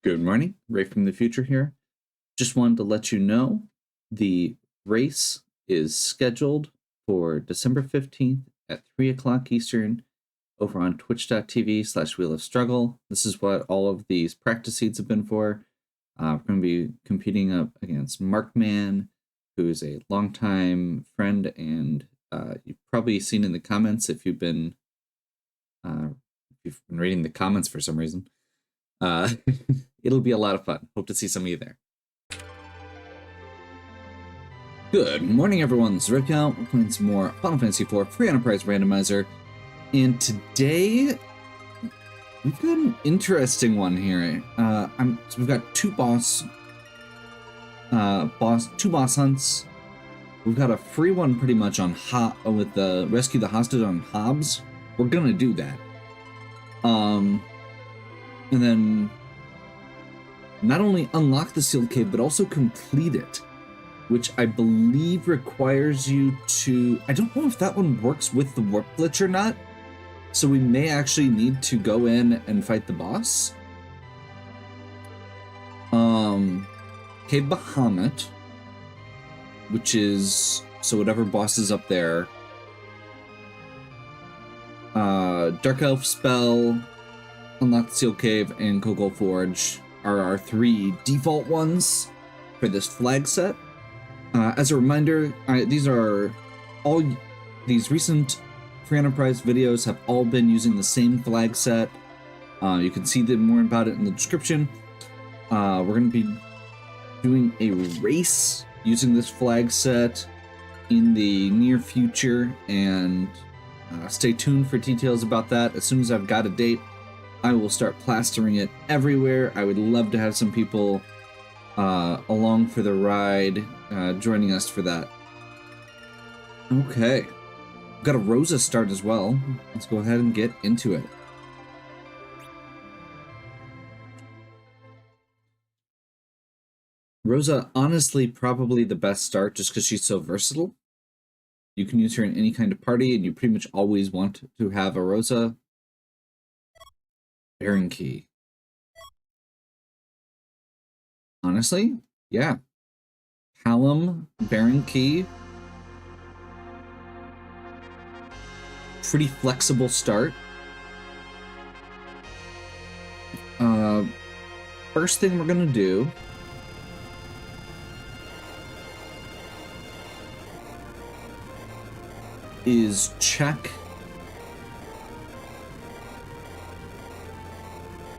Good morning, Ray from the future here. Just wanted to let you know the race is scheduled for December 15th at 3 o'clock Eastern over on twitch.tv/Wheel of Struggle. This is what all of these practice seeds have been for. We're going to be competing up against Markman, who is a longtime friend, and you've probably seen in the comments if you've been reading the comments for some reason. It'll be a lot of fun. Hope to see some of you there. Good morning, everyone. This is Ripcount. We're playing some more Final Fantasy IV Free Enterprise Randomizer. And today, we've got an interesting one here. So we've got two boss hunts. We've got a free one pretty much on with the Rescue the Hostage on Hobbs. We're gonna do that. And then not only unlock the sealed cave, but also complete it, which I believe requires you to... I don't know if that one works with the warp glitch or not, so we may actually need to go in and fight the boss. Cave Bahamut, which is... so whatever boss is up there. Dark Elf Spell, Unlock the Sealed Cave, and Kogol Forge are our three default ones for this flag set. As a reminder, these recent Free Enterprise videos have all been using the same flag set. You can see more about it in the description. We're going to be doing a race using this flag set in the near future, and stay tuned for details about that. As soon as I've got a date, I will start plastering it everywhere. I would love to have some people along for the ride, joining us for that. Okay. We've got a Rosa start as well. Let's go ahead and get into it. Rosa, honestly, probably the best start just because she's so versatile. You can use her in any kind of party, and you pretty much always want to have a Rosa. Baron Key. Honestly, yeah. Hallam, Baron Key. Pretty flexible start. First thing we're gonna do is check.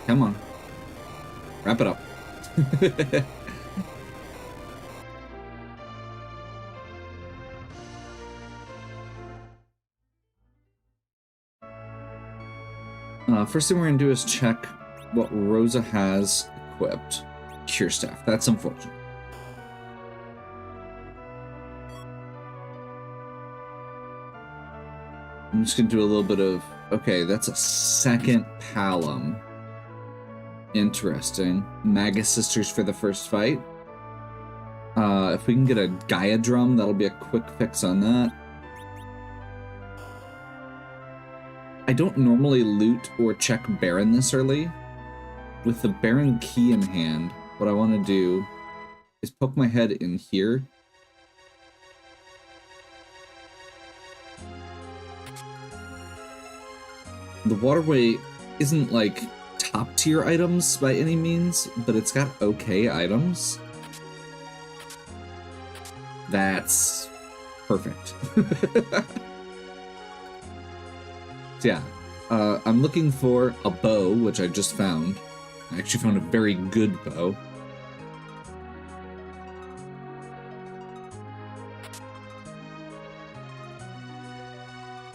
Come on. Wrap it up. First thing we're going to do is check what Rosa has equipped. Cure Staff. That's unfortunate. I'm just going to do a little bit of... okay, that's a second Palom. Interesting. Magus Sisters for the first fight. If we can get a Gaia Drum, that'll be a quick fix on that. I don't normally loot or check Baron this early. With the Baron Key in hand, what I want to do is poke my head in here. The waterway isn't like top tier items by any means, but it's got okay items. That's perfect. So yeah, I'm looking for a bow, which I just found. I actually found a very good bow.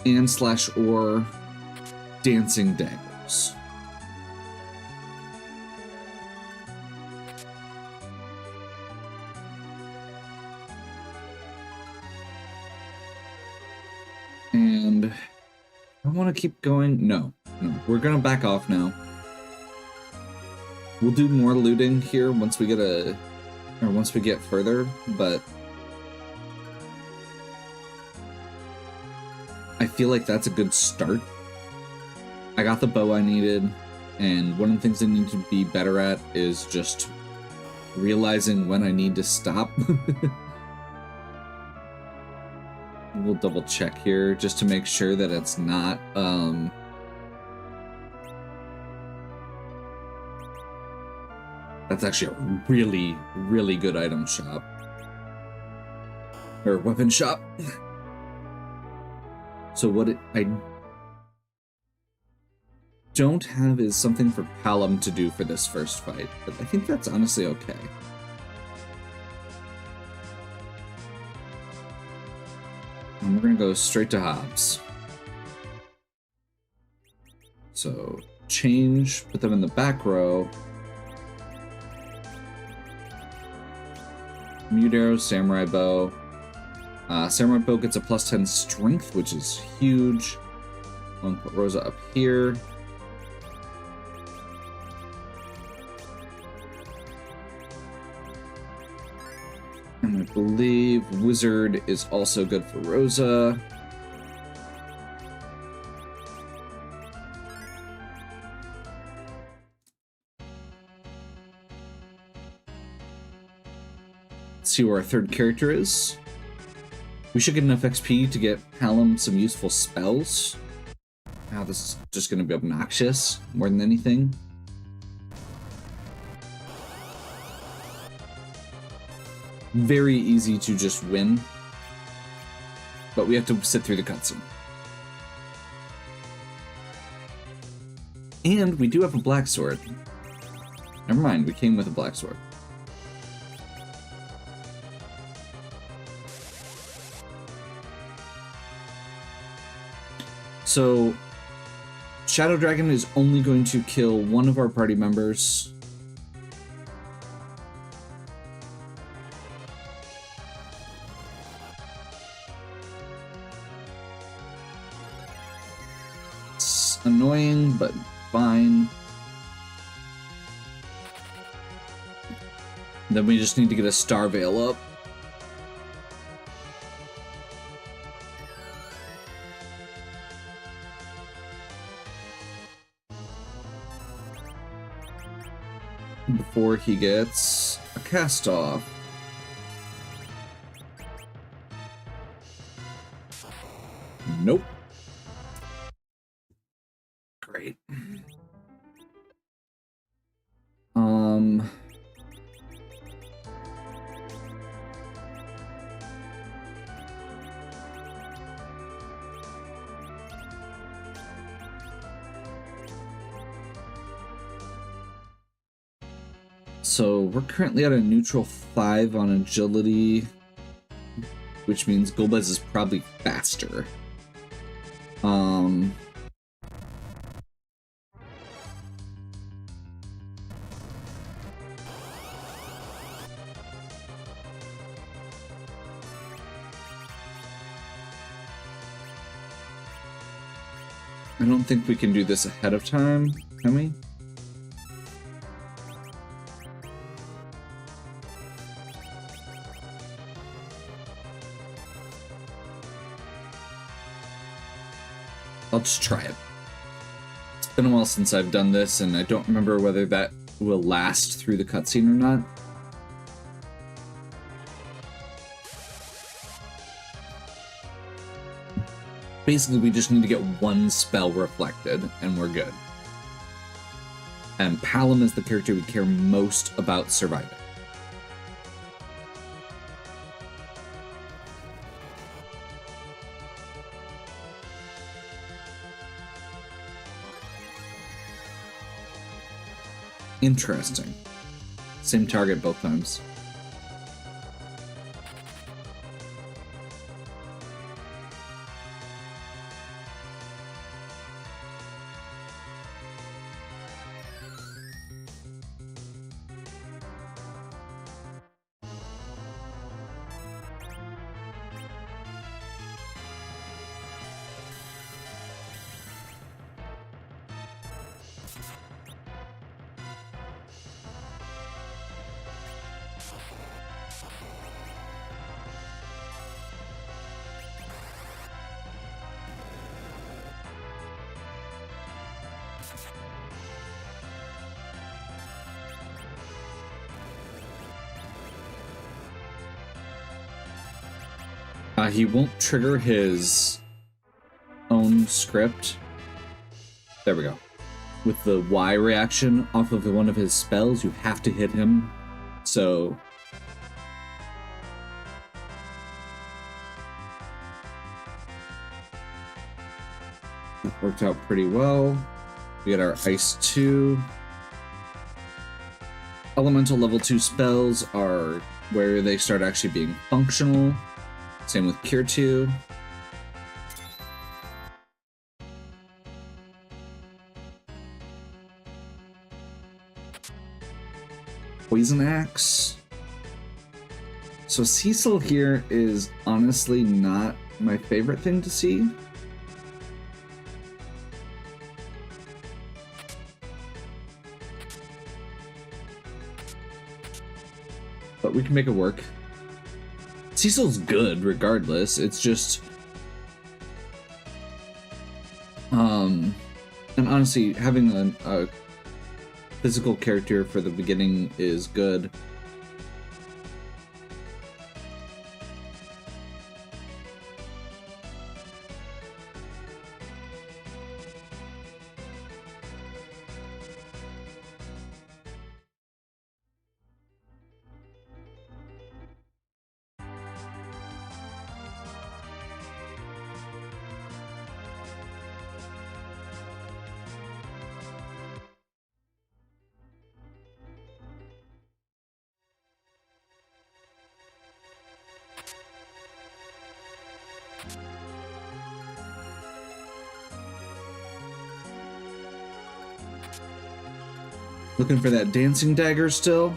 And /or dancing daggers. And I want to keep going. No, we're gonna back off now. We'll do more looting here once we get further, but I feel like that's a good start. I got the bow I needed. And one of the things I need to be better at is just realizing when I need to stop. We'll double check here just to make sure that it's not that's actually a really, really good item shop. Or weapon shop. So what I don't have is something for Palom to do for this first fight, but I think that's honestly okay. And we're gonna go straight to Hobbs. So change, put them in the back row. Mute arrow, samurai bow. Samurai bow gets a +10 strength, which is huge. I'm gonna put Rosa up here. And I believe Wizard is also good for Rosa. Let's see where our third character is. We should get enough XP to get Palom some useful spells. Wow, this is just going to be obnoxious more than anything. Very easy to just win, but we have to sit through the cutscene. And we do have a black sword. Never mind, we came with a black sword. So, Shadow Dragon is only going to kill one of our party members. It's annoying, but fine. Then we just need to get a Star Veil up. Before he gets a cast off. Nope. Great. So we're currently at a neutral 5 on agility, which means Golbez is probably faster. I don't think we can do this ahead of time, can we? I'll just try it. It's been a while since I've done this, and I don't remember whether that will last through the cutscene or not. Basically, we just need to get one spell reflected, and we're good. And Palom is the character we care most about surviving. Interesting. Same target both times. He won't trigger his own script. There we go. With the Y reaction off of one of his spells, you have to hit him. So that worked out pretty well. We get our Ice 2. Elemental level 2 spells are where they start actually being functional. Same with Cure 2. Poison Axe. So Cecil here is honestly not my favorite thing to see. But we can make it work. Cecil's good regardless. It's just and honestly having a physical character for the beginning is good. Looking for that dancing dagger still.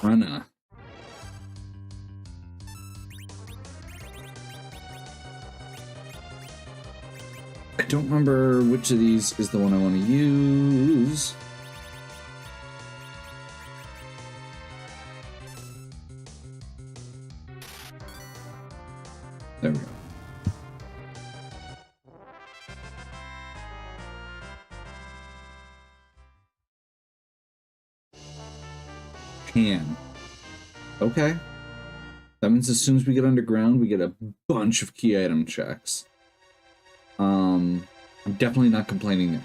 Runner. I don't remember which of these is the one I want to use. There we go. Can. Okay. That means as soon as we get underground, we get a bunch of key item checks. I'm definitely not complaining there.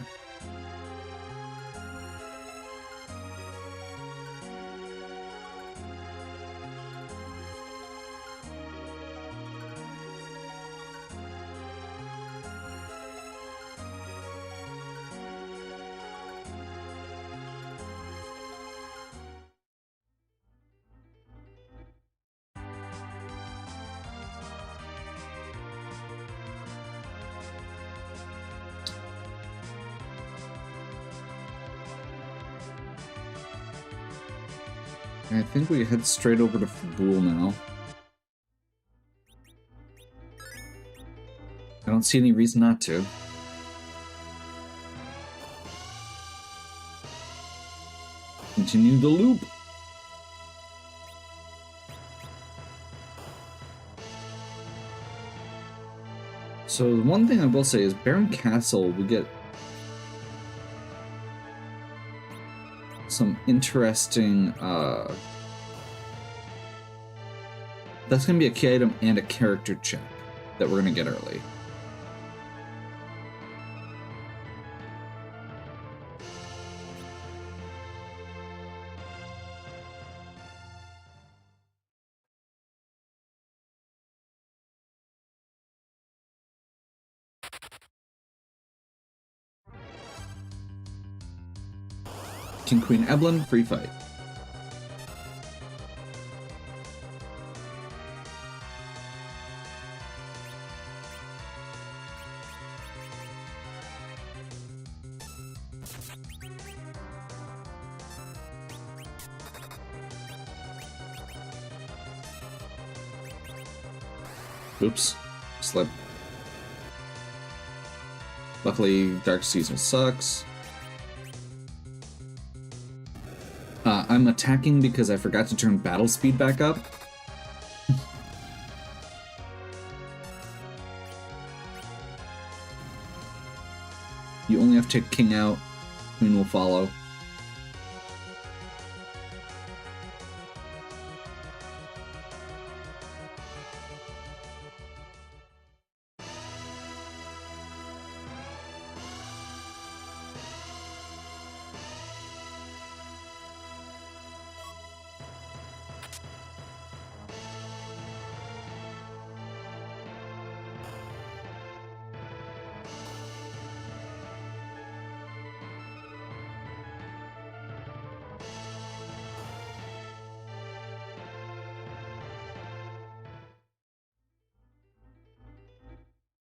I think we head straight over to Fabul now. I don't see any reason not to. Continue the loop. So the one thing I will say is Baron Castle, we get some interesting that's gonna be a key item and a character check. that we're going to get early. King Queen Eblin, free fight. Oops, slip. Luckily, Dark Season sucks. I'm attacking because I forgot to turn battle speed back up. You only have to take King out, Queen will follow.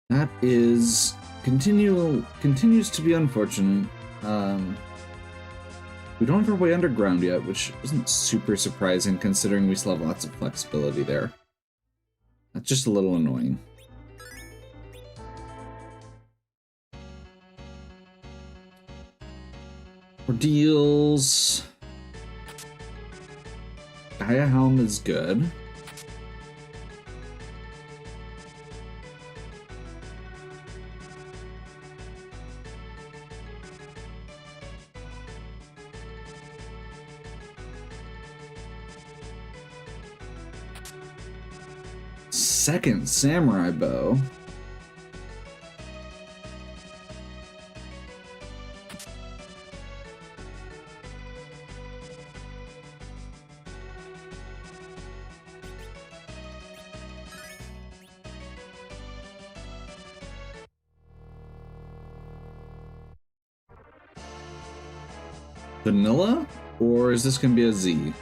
That is continues to be unfortunate. We don't have our way underground yet, which isn't super surprising considering we still have lots of flexibility there. That's just a little annoying. Ordeals. Gaia Helm is good. Second samurai bow. Vanilla? Or is this gonna be a Z?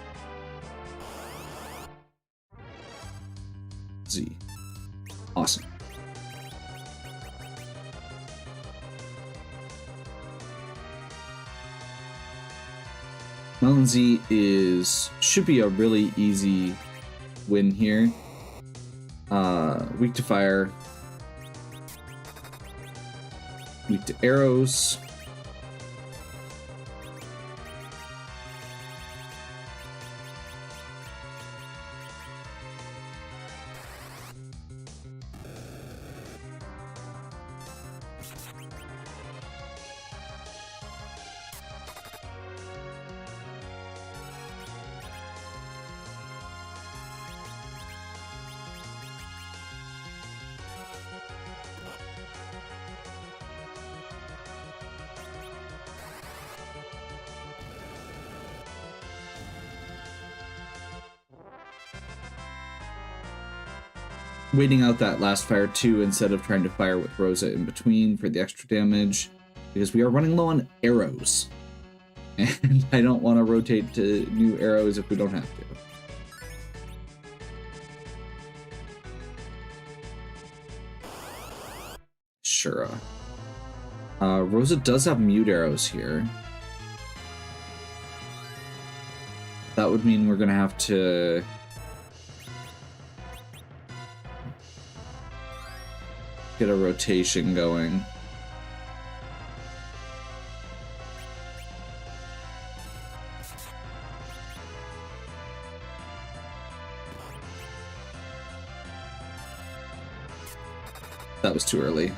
Z. Awesome. Melon Z should be a really easy win here. Weak to fire. Weak to arrows. Waiting out that last fire too instead of trying to fire with Rosa in between for the extra damage, because we are running low on arrows. And I don't want to rotate to new arrows if we don't have to. Shura. Rosa does have mute arrows here. That would mean we're going to have to get a rotation going. That was too early.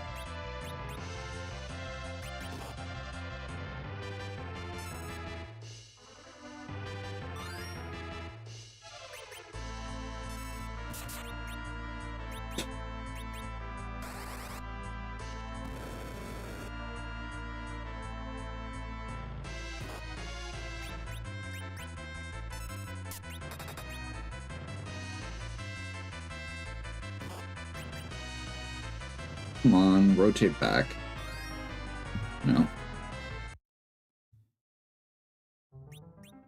Come on, rotate back. No.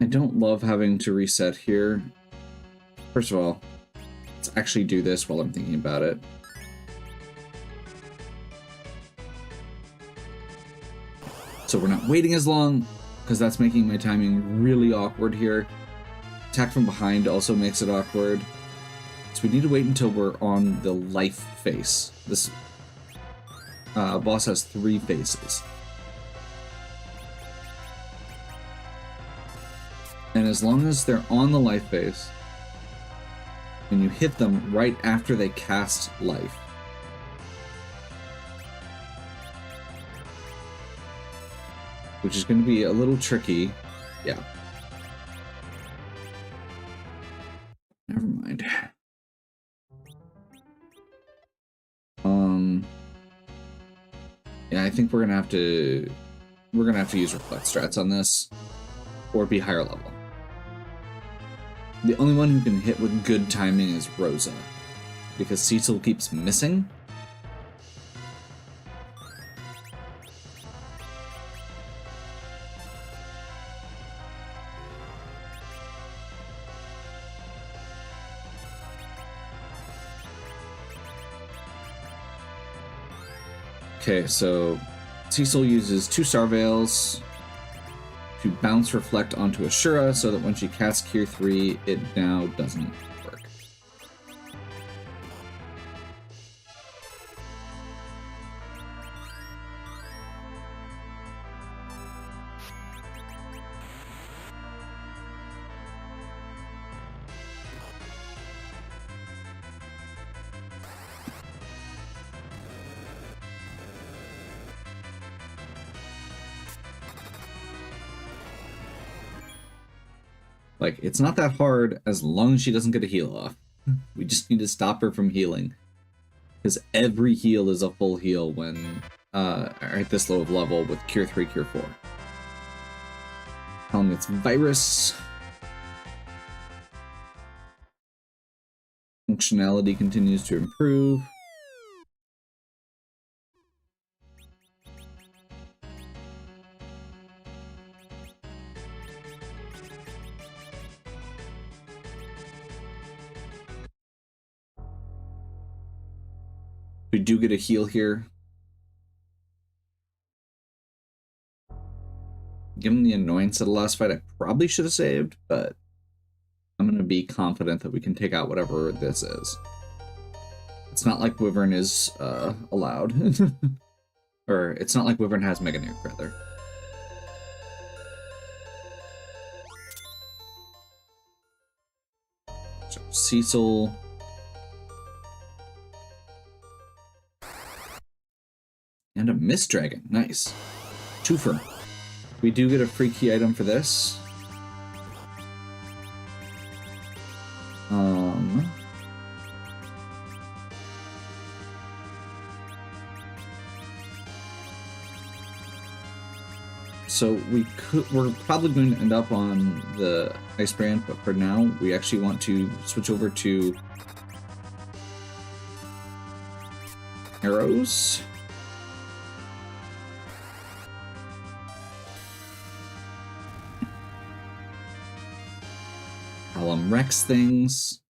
I don't love having to reset here. First of all, let's actually do this while I'm thinking about it. So we're not waiting as long, because that's making my timing really awkward here. Attack from behind also makes it awkward. So we need to wait until we're on the life face. This boss has 3 faces. And as long as they're on the life face, and you hit them right after they cast life, which is going to be a little tricky. Yeah. Never mind. Yeah, I think we're gonna have to use reflect strats on this, or be higher level. The only one who can hit with good timing is Rosa, because Cecil keeps missing. Okay, so Cecil uses 2 Star Veils to bounce Reflect onto Ashura so that when she casts Cure 3, it now doesn't work. Like, it's not that hard as long as she doesn't get a heal off. We just need to stop her from healing. Because every heal is a full heal when at this low of level with Cure 3, Cure 4. Tell him it's Virus. Functionality continues to improve. We do get a heal here. Given the annoyance of the last fight, I probably should have saved, but I'm going to be confident that we can take out whatever this is. It's not like Wyvern is allowed. Or, it's not like Wyvern has Mega Nuke, rather. So, Cecil... And a Mist Dragon. Nice. Twofer. We do get a free key item for this. So we're probably going to end up on the Ice Brand, but for now, we actually want to switch over to arrows. Wrecks things.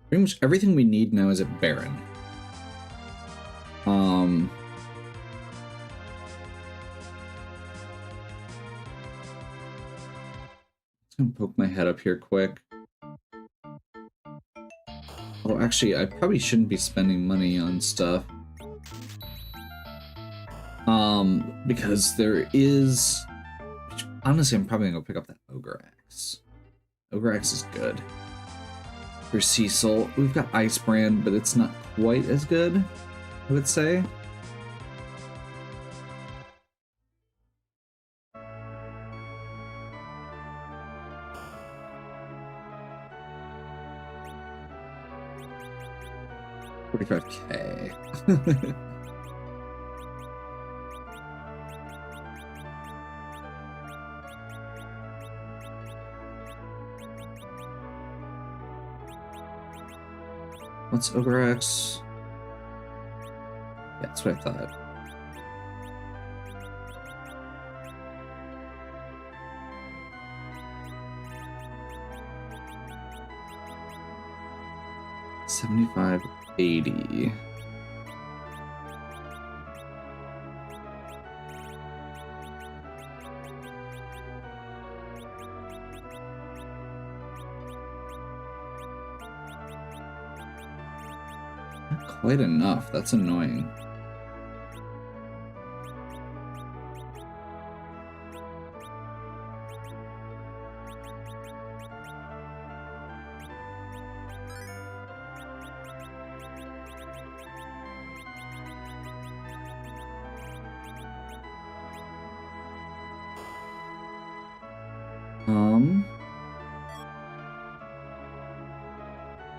Pretty much everything we need now is at Baron. gonna poke my head up here quick. Oh, actually, I probably shouldn't be spending money on stuff. Because there is... Honestly, I'm probably gonna go pick up that Ogre Axe. Ogre Axe is good. For Cecil, we've got Ice Brand, but it's not quite as good, I would say. $45K. What's Ogre Axe? Yeah, that's what I thought. $75.80. Not quite enough. That's annoying.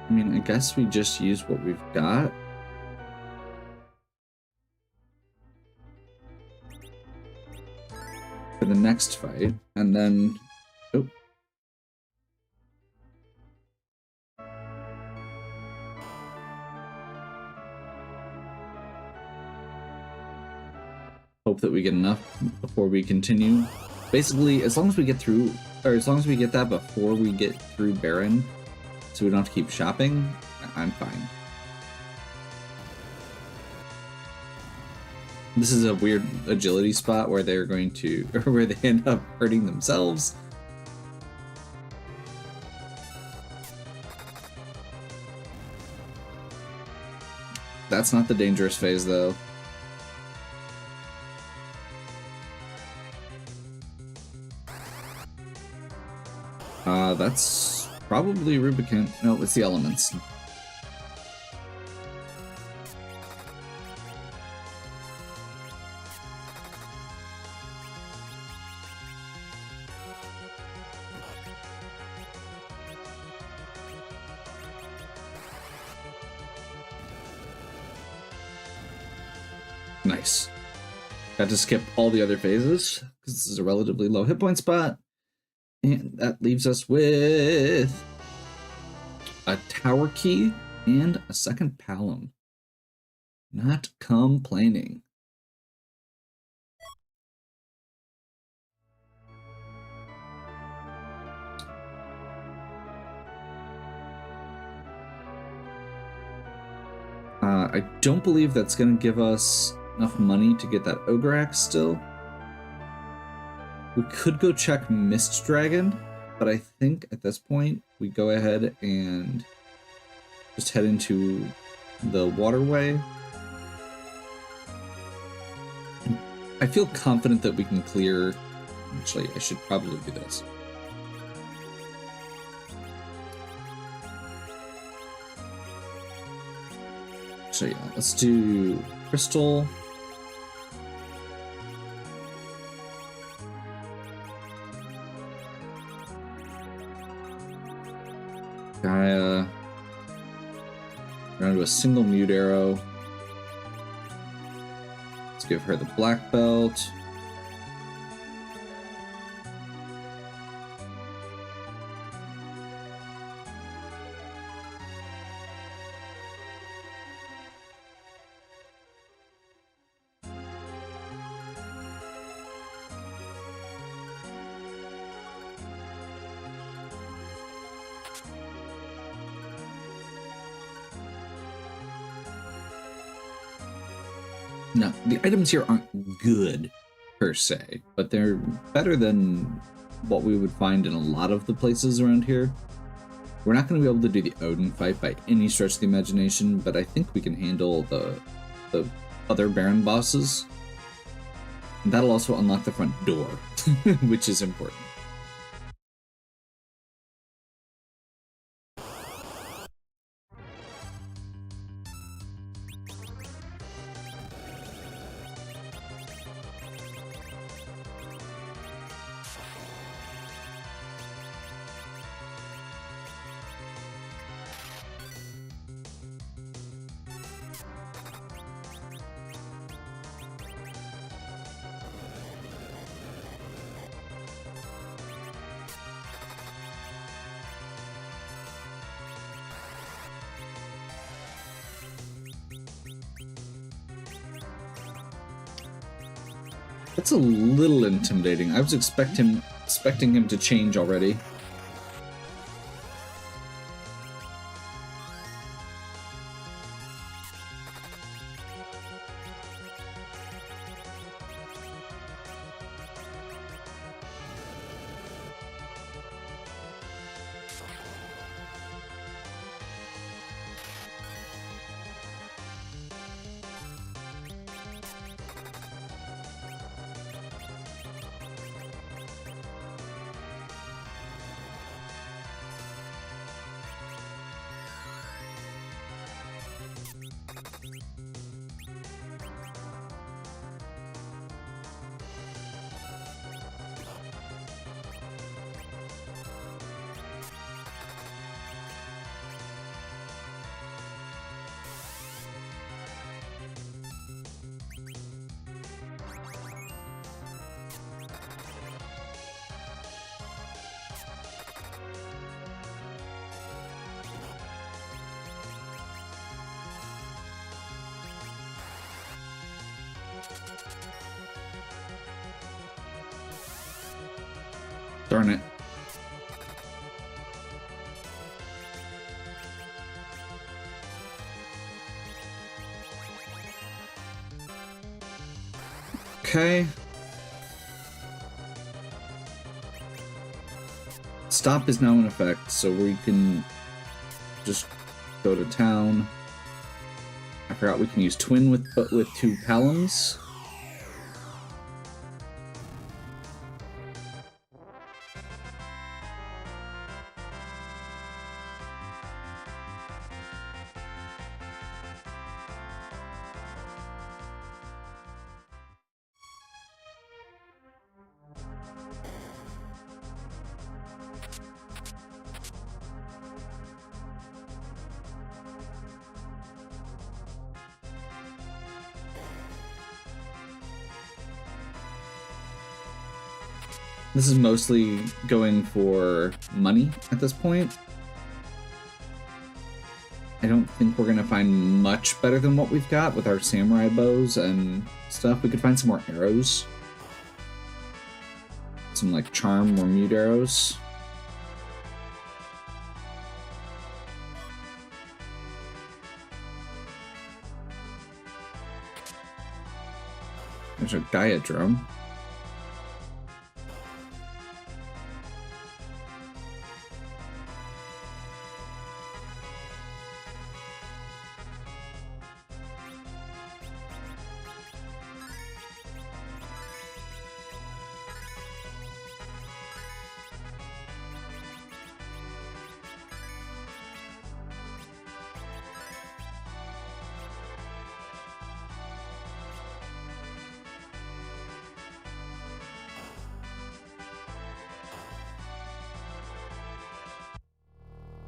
I mean, I guess we just use what we've got. For the next fight, and then... Oh. Hope that we get enough before we continue. Basically, as long as we get through, or as long as we get that before we get through Baron, so we don't have to keep shopping, I'm fine. This is a weird agility spot where they're going to, or where they end up hurting themselves. That's not the dangerous phase, though. That's probably Rubicon. No, it's the elements. Nice. Got to skip all the other phases because this is a relatively low hit point spot. And that leaves us with a tower key and a second Palom. Not complaining. I don't believe that's going to give us enough money to get that Ogre Axe still. We could go check Mist Dragon, but I think at this point we go ahead and just head into the waterway. I feel confident that we can clear... Actually, I should probably do this. So yeah, let's do Crystal. Gaia. We're gonna do a single mute arrow. Let's give her the black belt. Now, the items here aren't good, per se, but they're better than what we would find in a lot of the places around here. We're not going to be able to do the Odin fight by any stretch of the imagination, but I think we can handle the other Baron bosses. And that'll also unlock the front door, which is important. That's a little intimidating. I was expecting him to change already. Darn it. Okay. Stop is now in effect, so we can just go to town. I forgot we can use twin with 2 Palums. This is mostly going for money at this point. I don't think we're going to find much better than what we've got with our samurai bows and stuff. We could find some more arrows. Some, like, charm or mute arrows. There's a diadrome.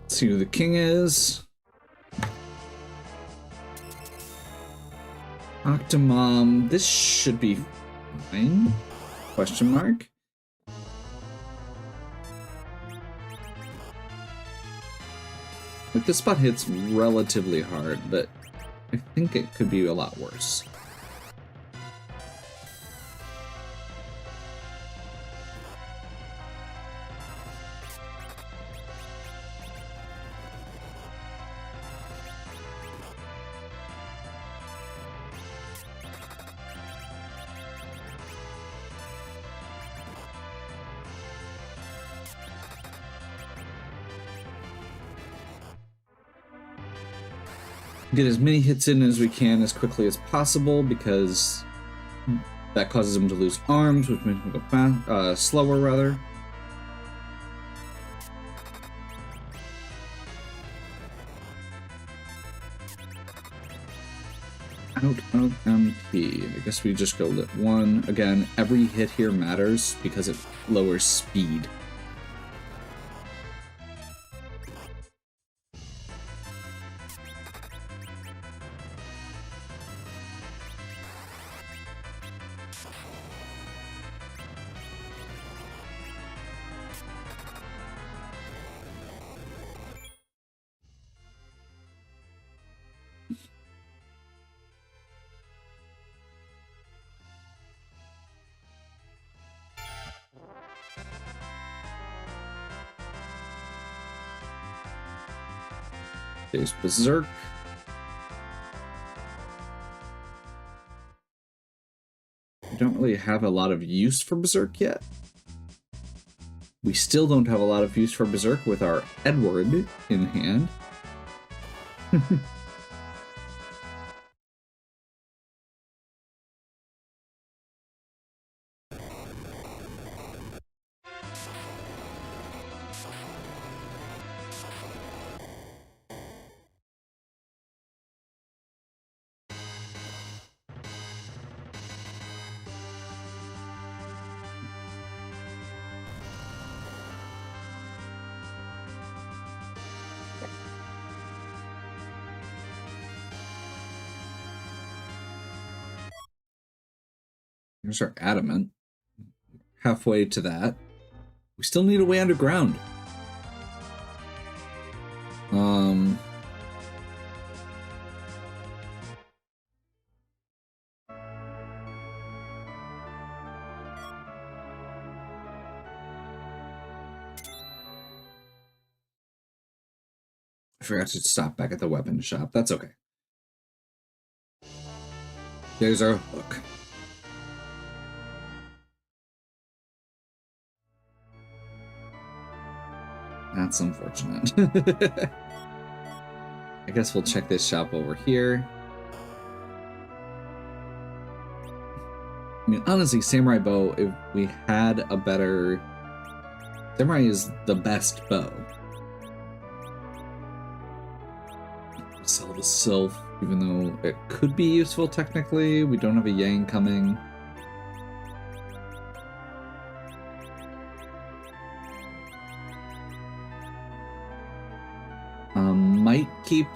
See who the king is. Octomom, this should be fine? Question mark. Like, this spot hits relatively hard, but I think it could be a lot worse. get as many hits in as we can as quickly as possible, because that causes him to lose arms, which makes him go slower rather. Out of MP. I guess we just go lit 1. Again, every hit here matters because it lowers speed. There's Berserk. We don't really have a lot of use for Berserk yet. We still don't have a lot of use for Berserk with our Edward in hand. Here's our Adamant. Halfway to that. We still need a way underground. I forgot to stop back at the weapon shop. That's okay. There's our hook. That's unfortunate. I guess we'll check this shop over here. I mean, honestly, Samurai Bow, if we had a better... Samurai is the best bow. Sell the Sylph, even though it could be useful technically. We don't have a Yang coming. Might keep,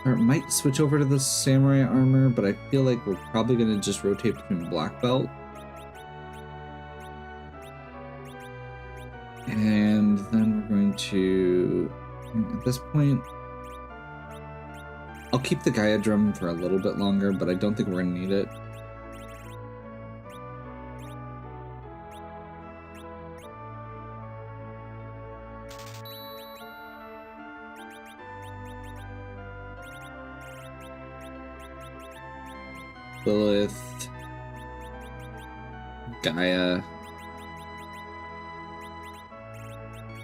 or might switch over to the Samurai armor, but I feel like we're probably going to just rotate between Black Belt. And then we're going to, at this point, I'll keep the Gaia Drum for a little bit longer, but I don't think we're going to need it. Lilith, Gaia,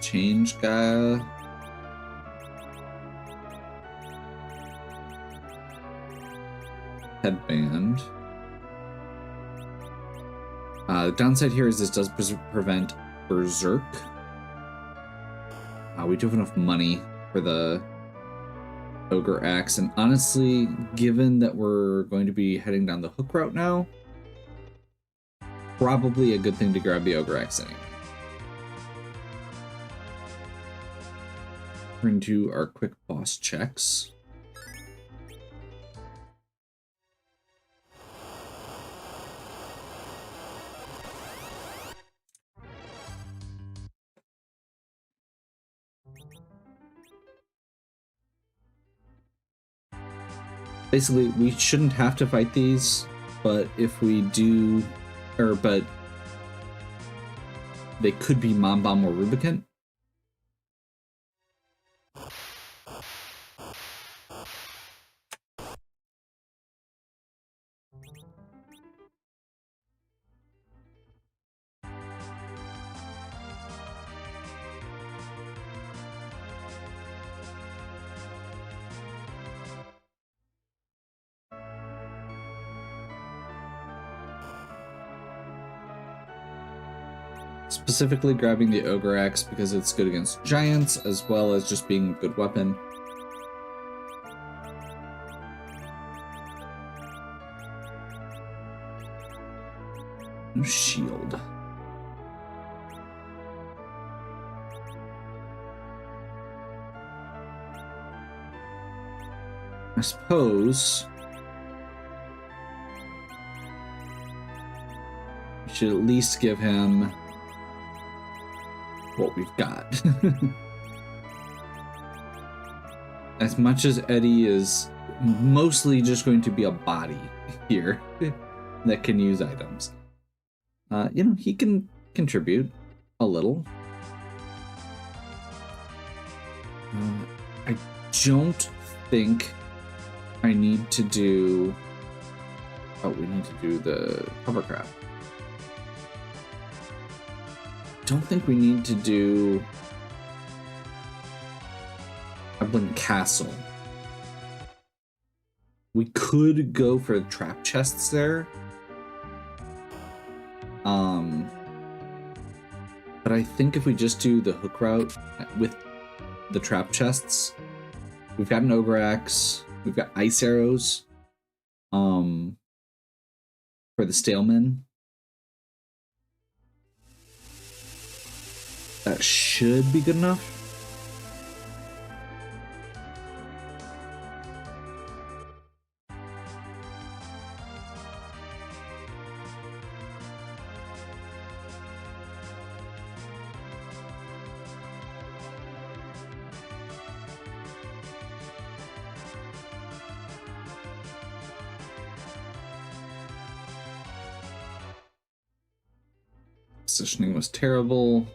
change Gaia, headband. The downside here is this does prevent Berserk. We do have enough money for the Ogre Axe, and honestly, given that we're going to be heading down the hook route now, probably a good thing to grab the Ogre Axe anyway. We're into our quick boss checks. Basically, we shouldn't have to fight these, but if we do, but they could be Mom Bomb or Rubicant. Specifically grabbing the Ogre Axe because it's good against giants, as well as just being a good weapon. No shield. I suppose we should at least give him what we've got. As much as Eddie is mostly just going to be a body here that can use items, you know, he can contribute a little. I don't think I need to do... Oh, we need to do the cover crab. Don't think we need to do Goblin Castle. We could go for trap chests there. But I think if we just do the hook route with the trap chests, we've got an Ogre Axe, we've got ice arrows for the Stalemen. That should be good enough. Positioning was terrible.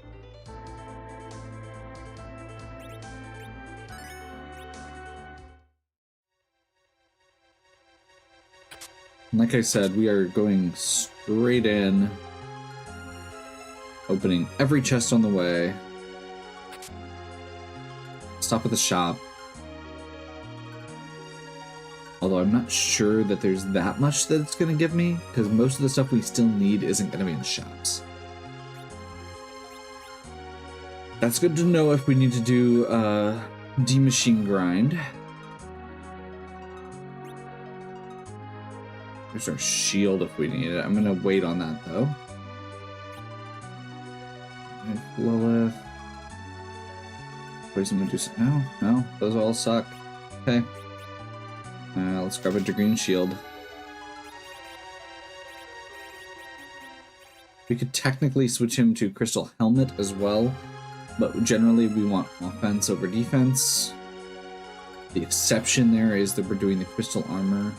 Like I said, we are going straight in, opening every chest on the way. Stop at the shop. Although I'm not sure that there's that much that it's going to give me, because most of the stuff we still need isn't going to be in shops. That's good to know if we need to do D-Machine Grind. There's our shield if we need it. I'm going to wait on that, though. Lilith. Poison Medusa. No, those all suck. Okay. Let's grab a Dragoon Shield. We could technically switch him to Crystal Helmet as well, but generally we want offense over defense. The exception there is that we're doing the Crystal Armor,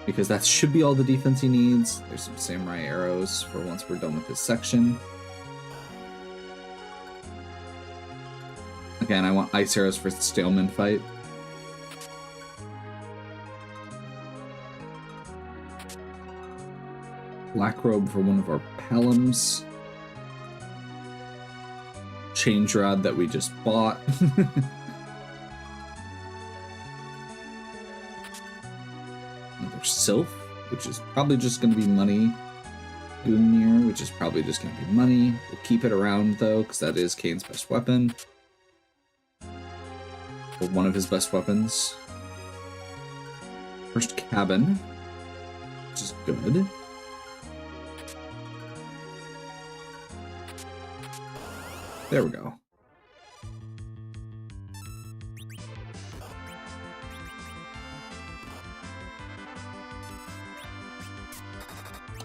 because that should be all the defense he needs. There's some Samurai Arrows for once we're done with this section. Again, I want Ice Arrows for the Staleman fight. Black Robe for one of our Pelhams. Change Rod that we just bought. Another Sylph, which is probably just going to be money. Gungnir, which is probably just going to be money. We'll keep it around though, because that is Kane's best weapon. Or one of his best weapons. First Cabin, which is good. There we go.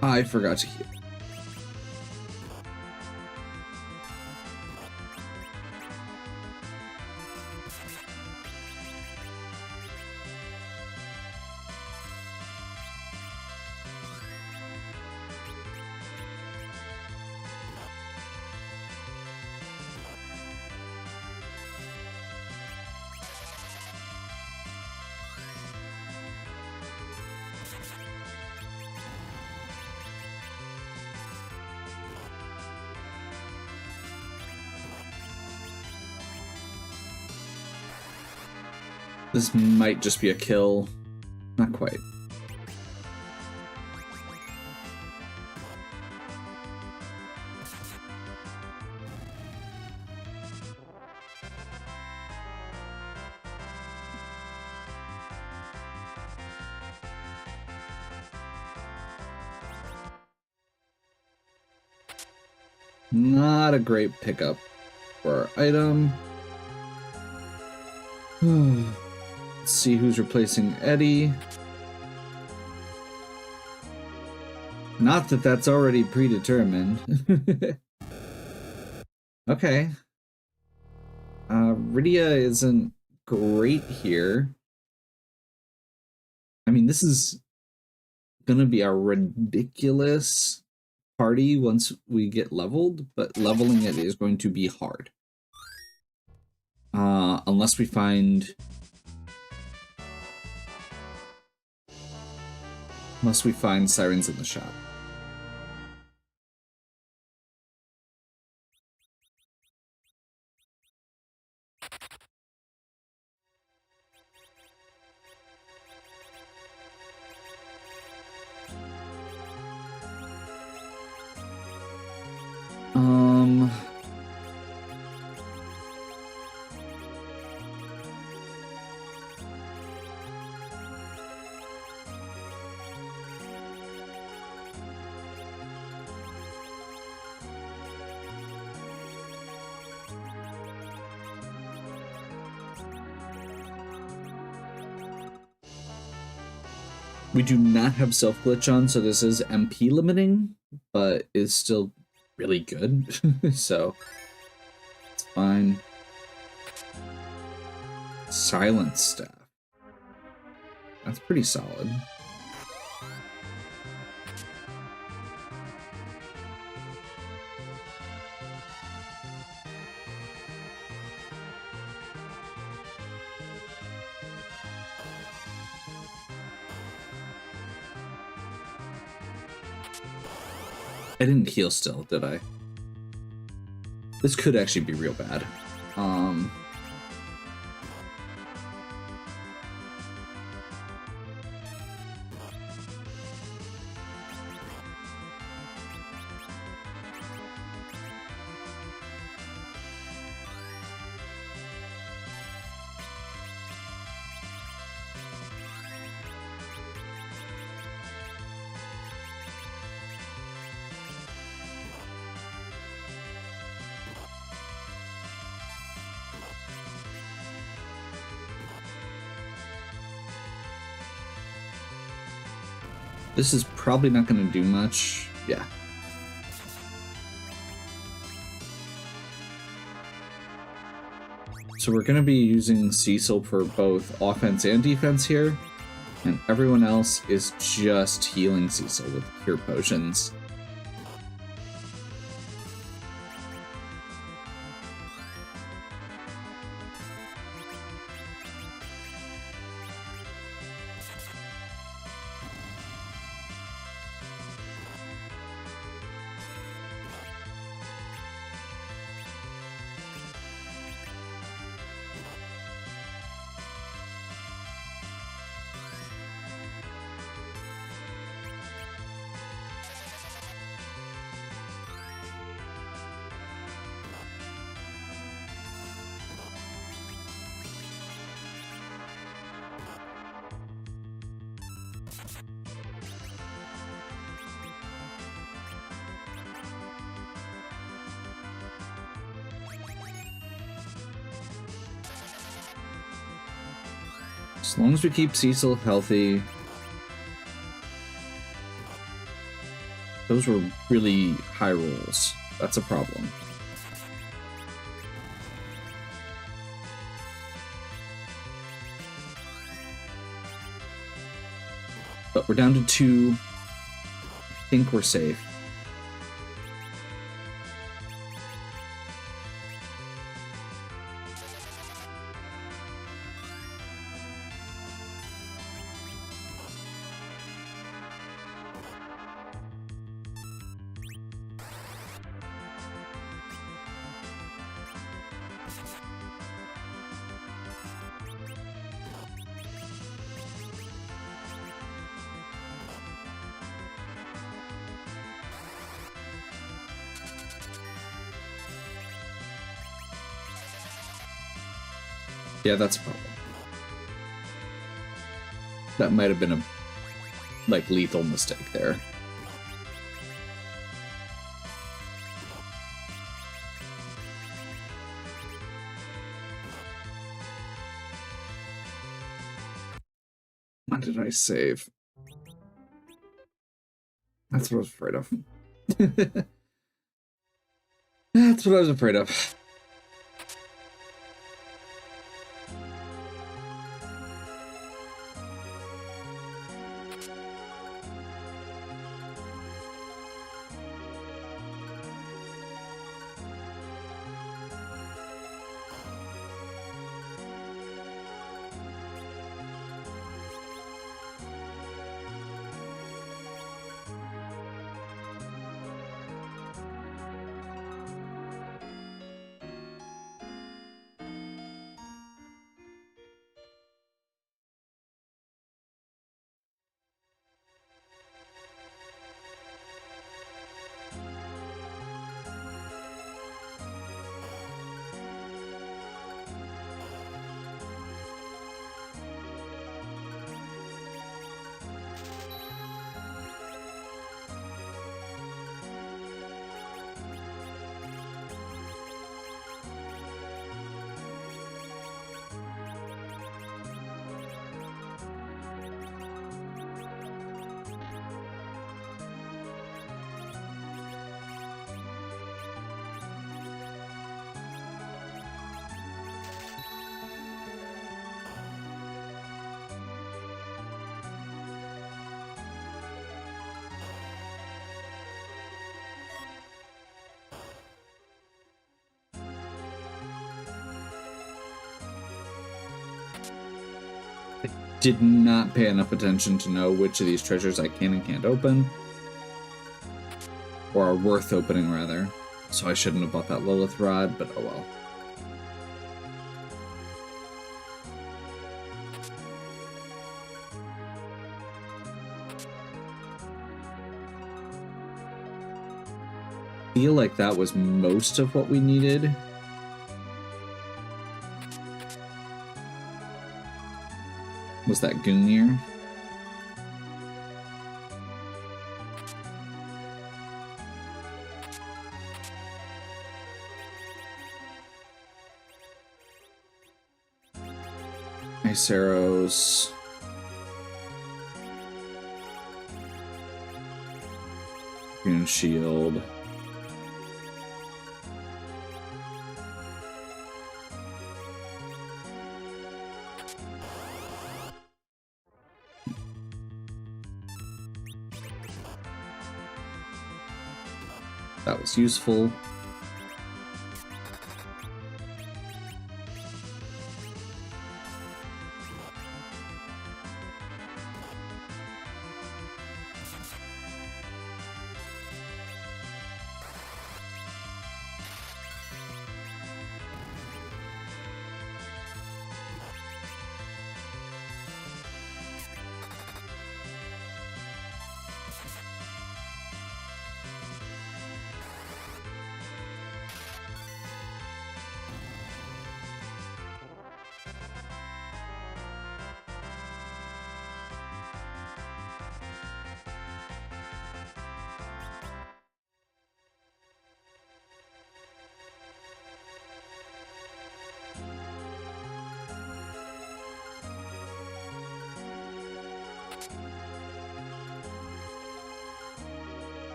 I forgot to heal. This might just be a kill. Not quite. Not a great pickup for our item. Let's see who's replacing Eddie. Not that that's already predetermined. Okay. Rydia isn't great here. I mean, this is gonna be a ridiculous party once we get leveled, but leveling it is going to be hard. Unless we find... sirens in the shop. We do not have self-glitch on, so this is MP limiting, but is still really good, so it's fine. Silence staff. That's pretty solid. I didn't heal still, did I? This could actually be real bad. This is probably not going to do much. Yeah. So we're going to be using Cecil for both offense and defense here, and everyone else is just healing Cecil with cure potions. As long as we keep Cecil healthy. Those were really high rolls. That's a problem. But we're down to 2. I think we're safe. Yeah, that's a problem. That might have been a, lethal mistake there. did I save? That's what I was afraid of. That's what I was afraid of. Did not pay enough attention to know which of these treasures I can and can't open. Or are worth opening, rather. So I shouldn't have bought that Lilith Rod, but oh well. I feel like that was most of what we needed. Was that Gungnir? Ice arrows. Green shield. That was useful.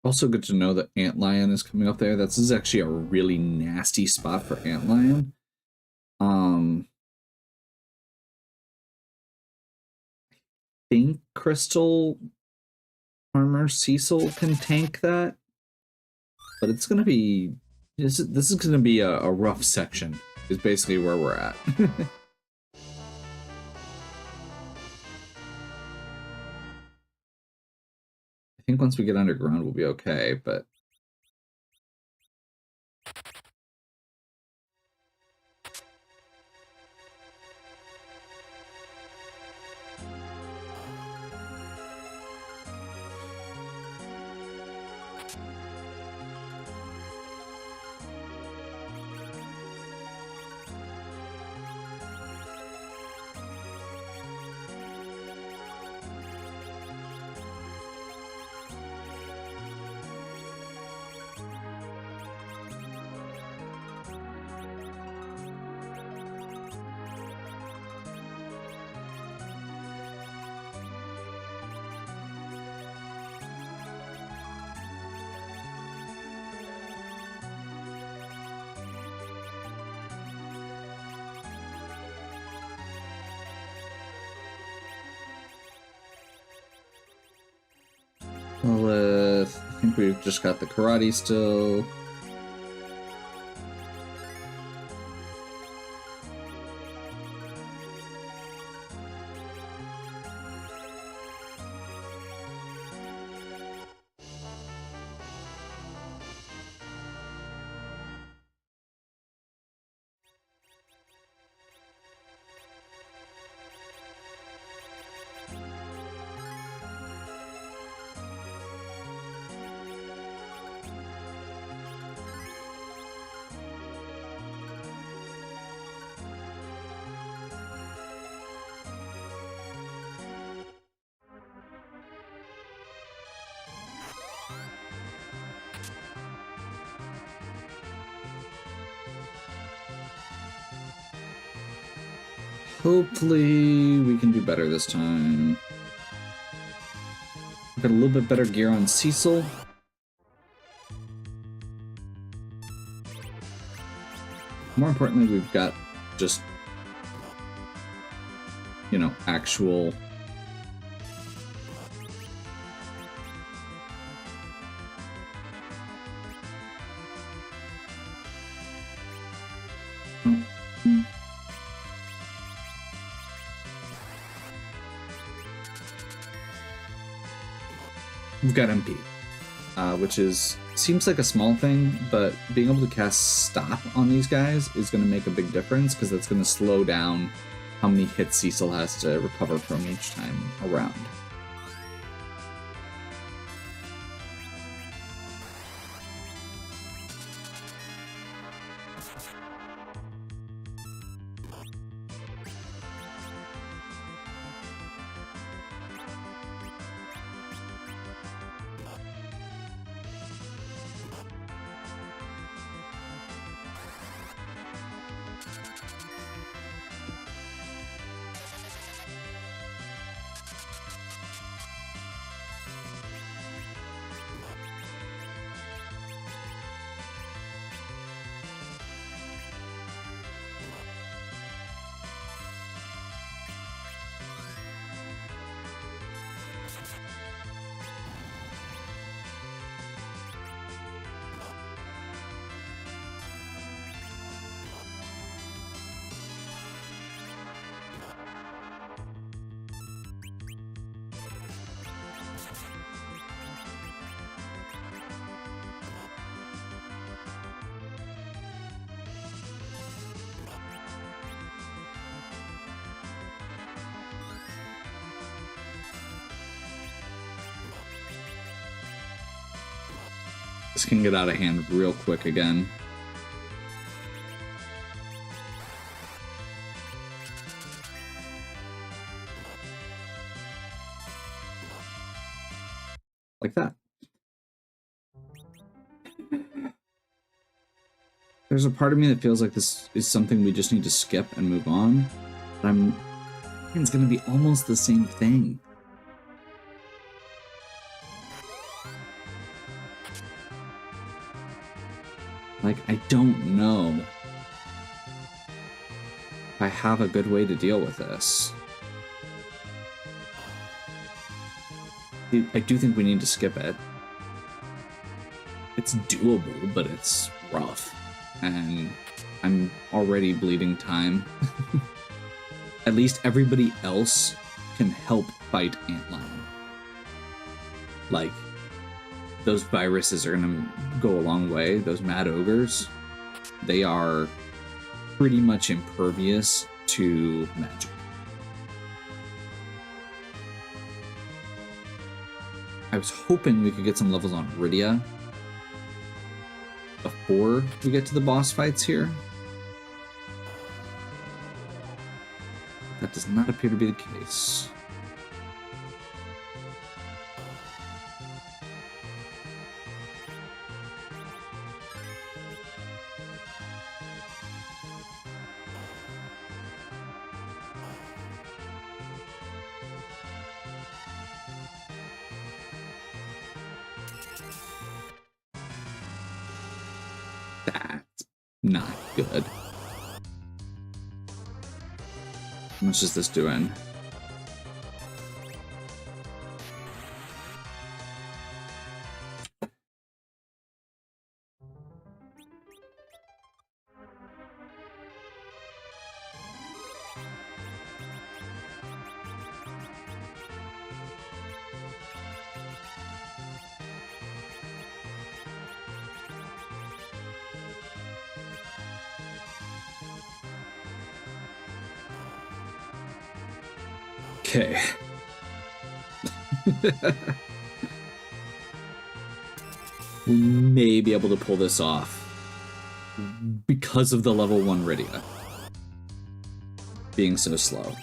Also good to know that Antlion is coming up there. This is actually a really nasty spot for Antlion. I think Crystal Armor Cecil can tank that, but it's gonna be this is gonna be a rough section. Is basically where we're at. I think once we get underground, we'll be okay, but Lilith. I think we've just got the karate still. Hopefully we can do better this time. We've got a little bit better gear on Cecil. More importantly, we've got just, you know, actual we've got MP, which seems like a small thing, but being able to cast Stop on these guys is going to make a big difference because that's going to slow down how many hits Cecil has to recover from each time around. This can get out of hand real quick again. Like that. There's a part of me that feels like this is something we just need to skip and move on. But it's gonna be almost the same thing. Like, I don't know if I have a good way to deal with this. I do think we need to skip it. It's doable, but it's rough. And I'm already bleeding time. At least everybody else can help fight Antlion. Like, those viruses are gonna go a long way. Those mad ogres, they are pretty much impervious to magic. I was hoping we could get some levels on Rydia before we get to the boss fights here. That does not appear to be the case. That's not good. How much is this doing? Okay. We may be able to pull this off because of the level 1 Rydia being so slow.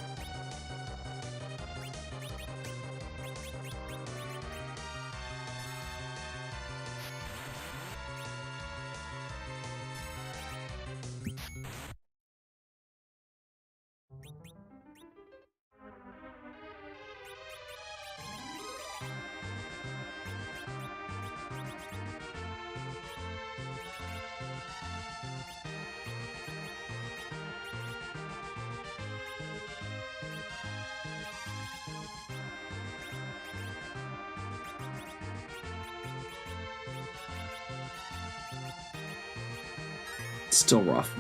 Still rough.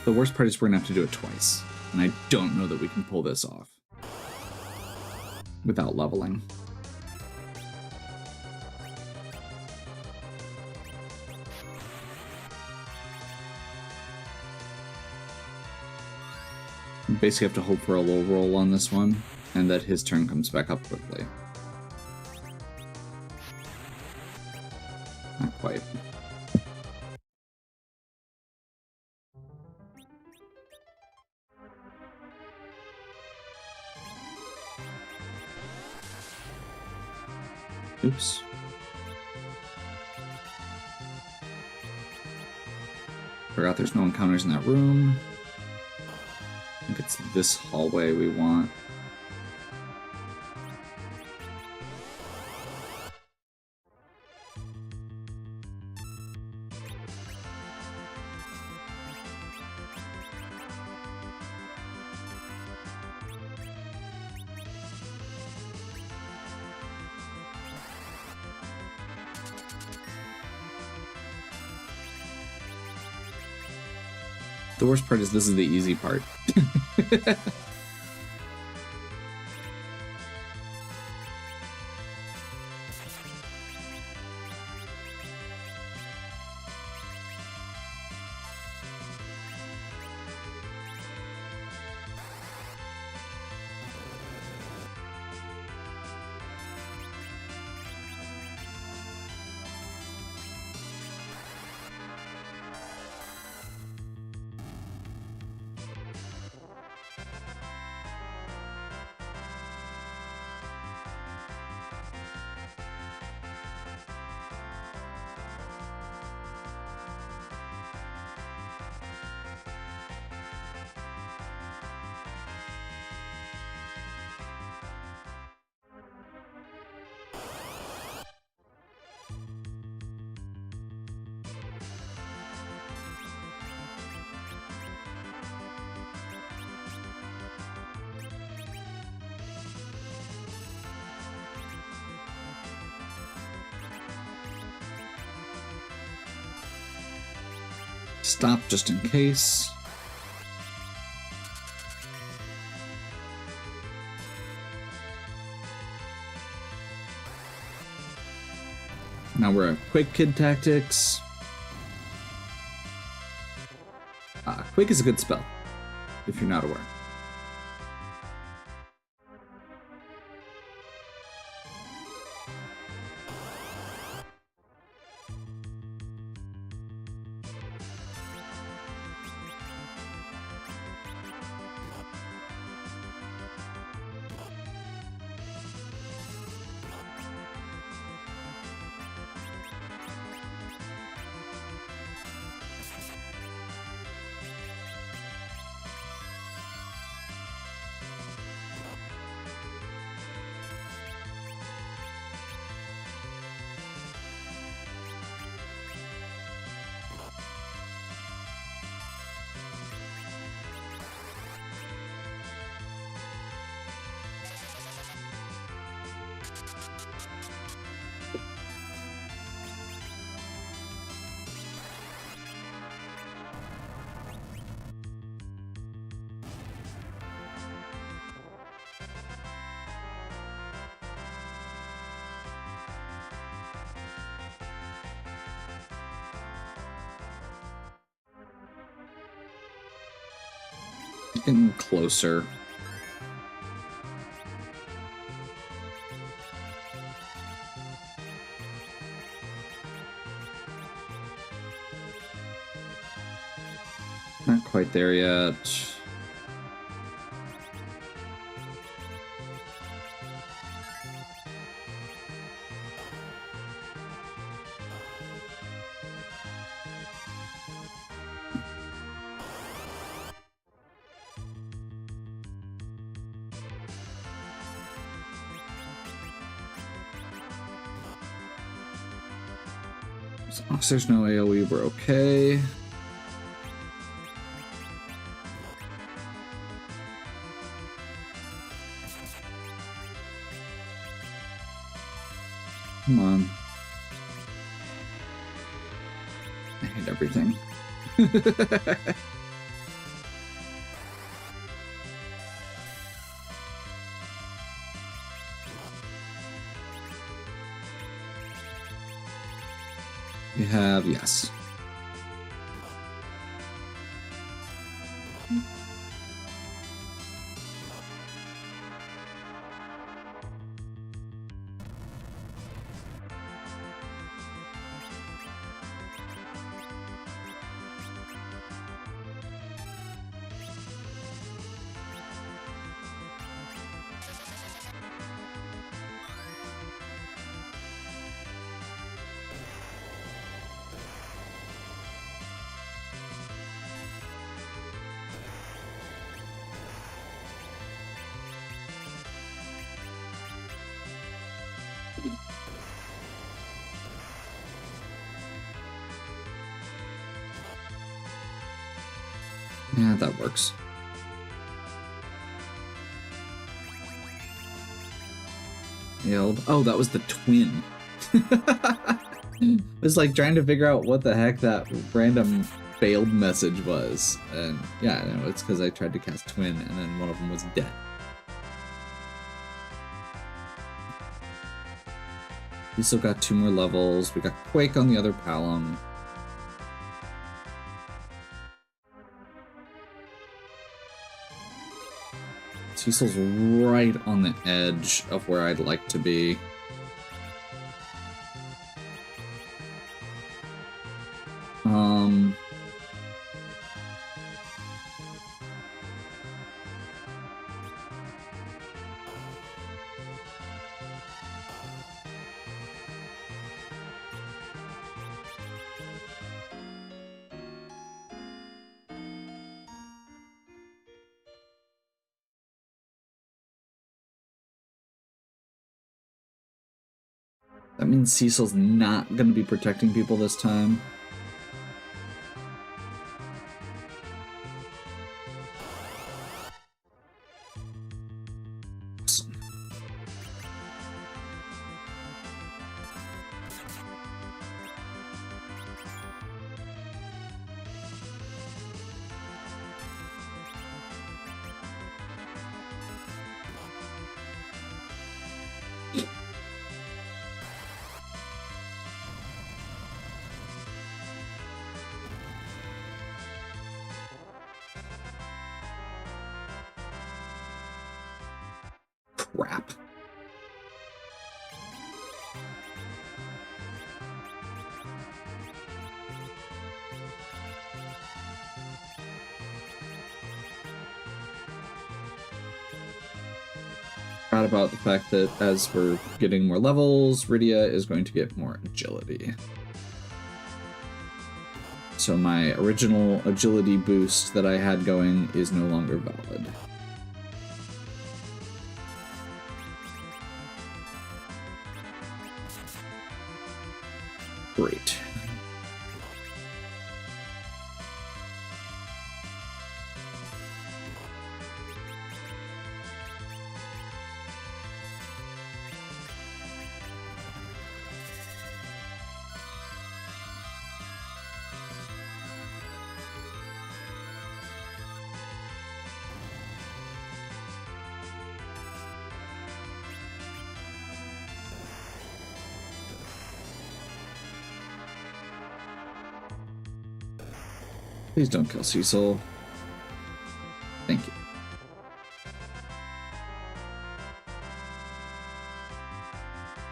The worst part is we're gonna have to do it twice, and I don't know that we can pull this off without leveling. Basically have to hope for a low roll on this one, and that his turn comes back up quickly. Not quite. Oops. Forgot there's no encounters in that room. I think it's this hallway we want. The worst part is this is the easy part. Stop just in case. Now we're at Quake Kid Tactics. Quake is a good spell, if you're not aware. Getting closer. Not quite there yet. As long as there's no AoE, we're okay. Come on. I hate everything. We have, yes. Yeah, that works. Failed. Oh, that was the twin. It was like trying to figure out what the heck that random failed message was. And yeah, no, it's because I tried to cast twin and then one of them was dead. We still got 2 more levels. We got Quake on the other Palom. Cecil's right on the edge of where I'd like to be. That means Cecil's not going to be protecting people this time. Awesome. Crap. Forgot about the fact that as we're getting more levels, Rydia is going to get more agility. So my original agility boost that I had going is no longer valid. Great. Please don't kill Cecil. Thank you.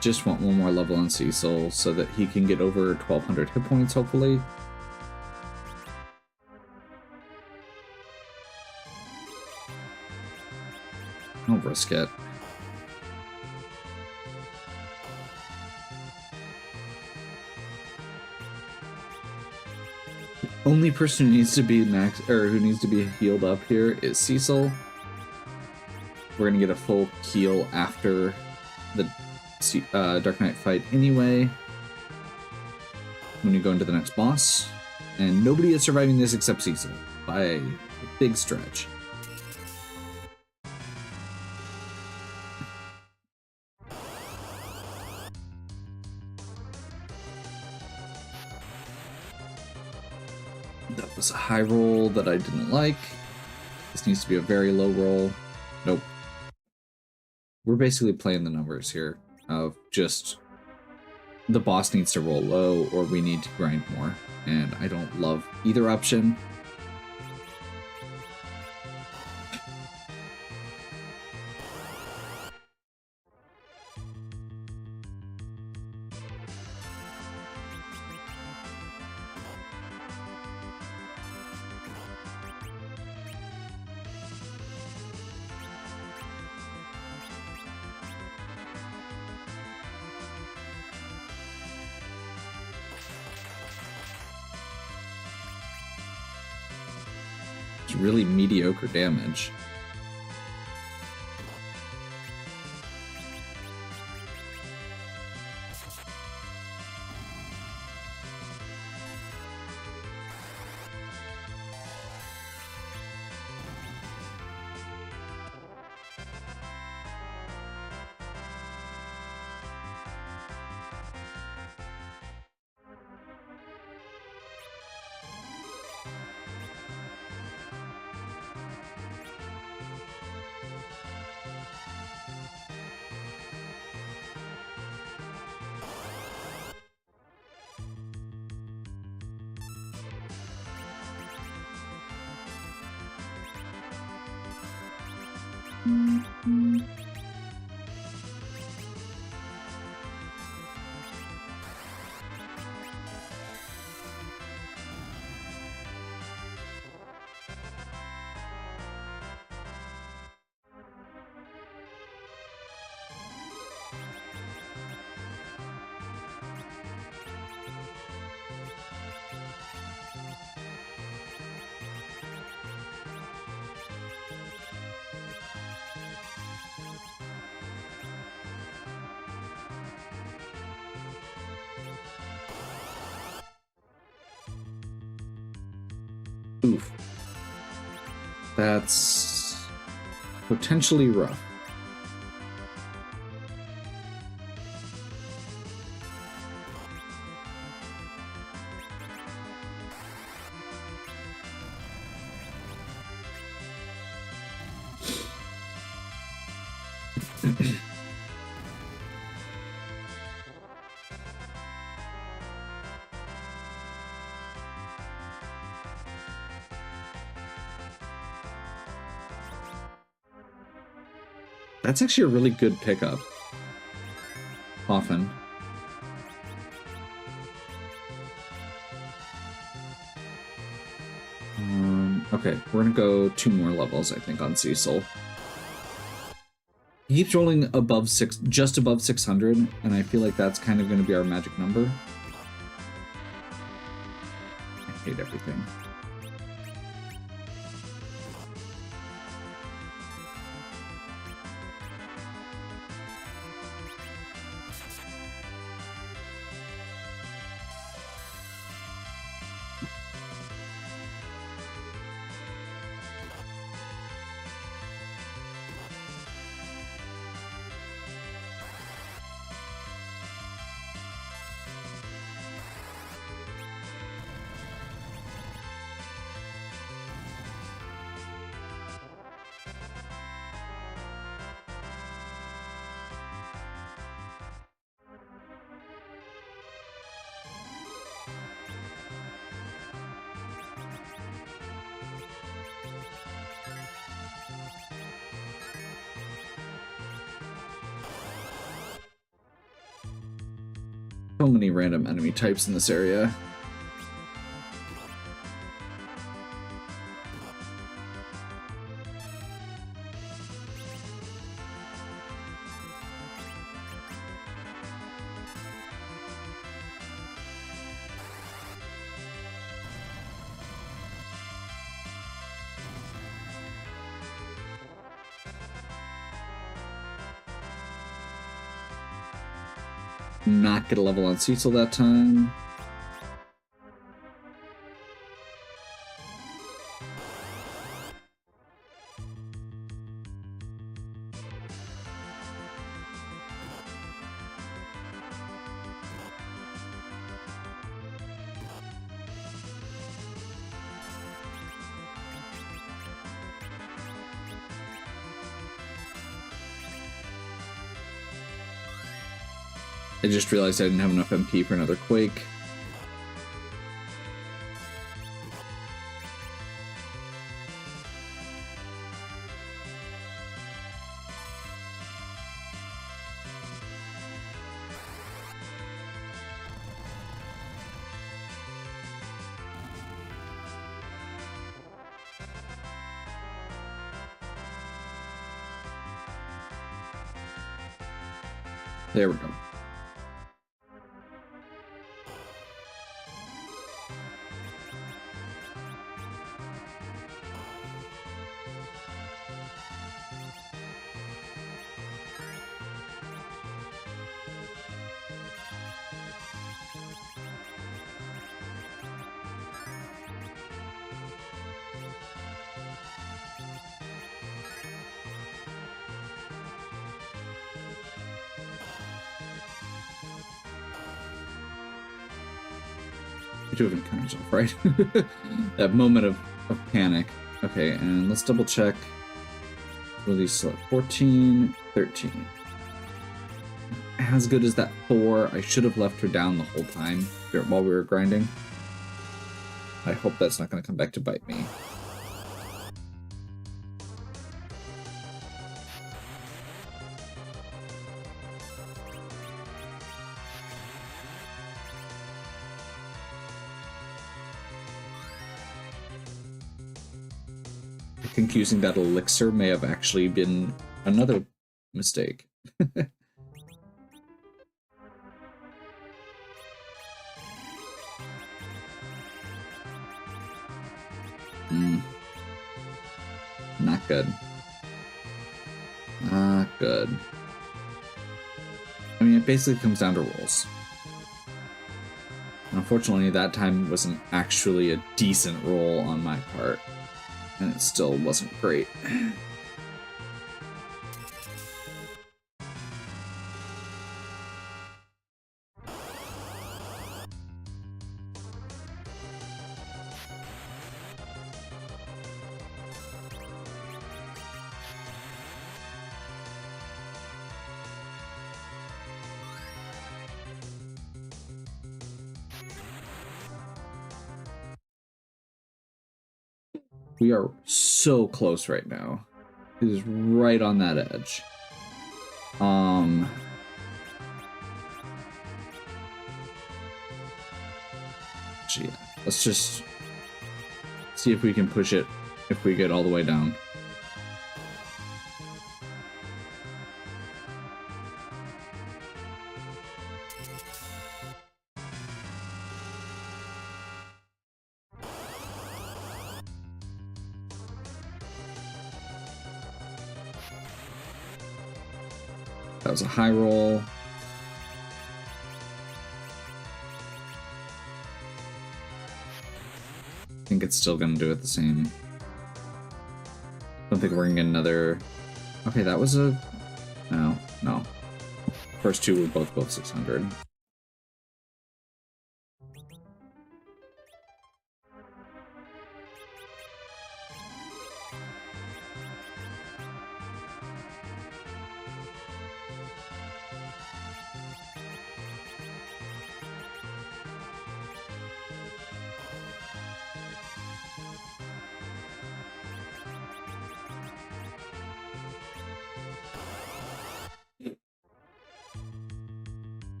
just want one more level on Cecil so that he can get over 1,200 hit points, hopefully. I'll risk it. The only person who needs to be who needs to be healed up here is Cecil. We're gonna get a full heal after the Dark Knight fight anyway, when you go into the next boss, and nobody is surviving this except Cecil by a big stretch. That was a high roll that I didn't like. This needs to be a very low roll. Nope. We're basically playing the numbers here of just the boss needs to roll low or we need to grind more, and I don't love either option. It's really mediocre damage. Oof. That's potentially rough. That's actually a really good pickup. Often. Okay, we're gonna go 2 more levels, I think, on Cecil. He keeps rolling above just above 600, and I feel like that's kind of gonna be our magic number. I hate everything. So many random enemy types in this area. Not get a level on Cecil that time. I just realized I didn't have enough MP for another Quake. There we go. Do have encounters off, right? That moment of panic. Okay, and let's double check. Will these select 14, 13. As good as that 4. I should have left her down the whole time while we were grinding. I hope that's not going to come back to bite me. I think using that elixir may have actually been another mistake. Not good. Not good. I mean, it basically comes down to rolls. Unfortunately, that time wasn't actually a decent roll on my part. And it still wasn't great. We are so close right now. It is right on that edge. Yeah, let's just see if we can push it if we get all the way down. That was a high roll. I think it's still going to do it the same. Don't think we're going to get another... Okay, that was a... No. First two were both 600.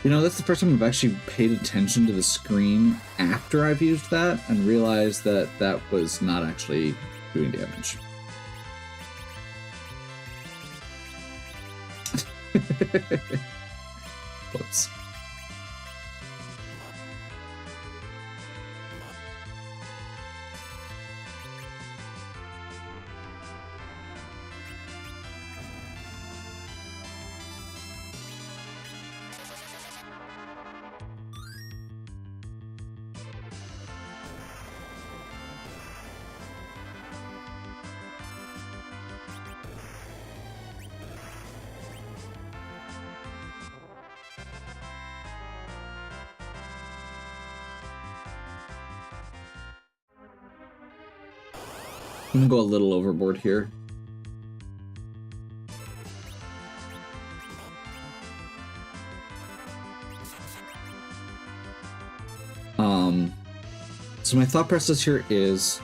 You know, that's the first time I've actually paid attention to the screen after I've used that and realized that that was not actually doing damage. Whoops. I'm gonna go a little overboard here. So my thought process here is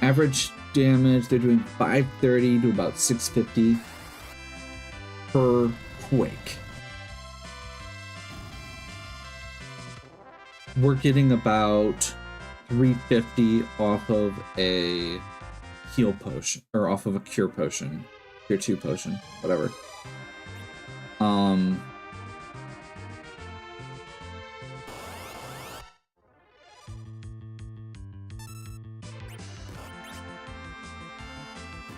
average damage, they're doing 530 to about 650 per quake. We're getting about 350 off of a heal potion, or off of a cure potion, cure 2 potion, whatever.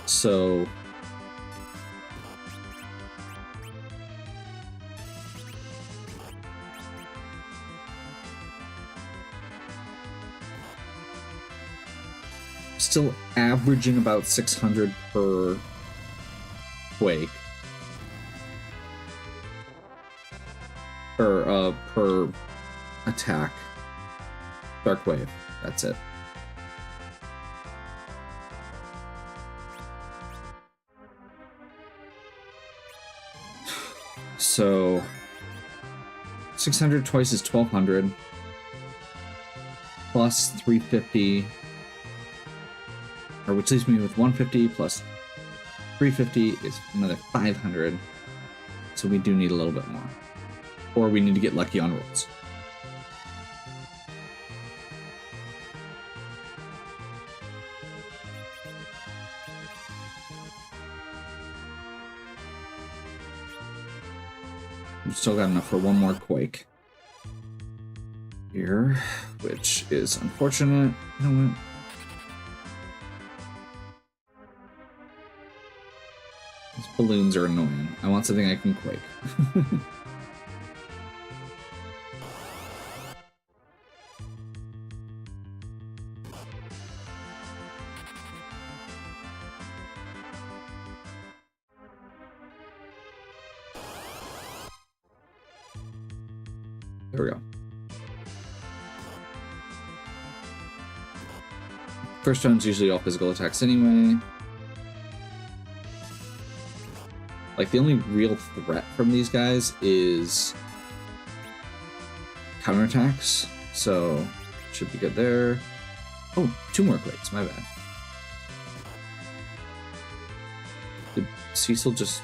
So still averaging about 600 per quake. Or per attack. Dark wave, that's it. So 600 twice is 1200 plus 350, or which leaves me with 150 plus 350 is another 500. So we do need a little bit more, or we need to get lucky on rolls. We've still got enough for one more quake here, which is unfortunate. You know what? These balloons are annoying. I want something I can quake. There we go. First round's usually all physical attacks anyway. Like, the only real threat from these guys is counterattacks, so should be good there. Oh, 2 more quakes, my bad. Did Cecil just...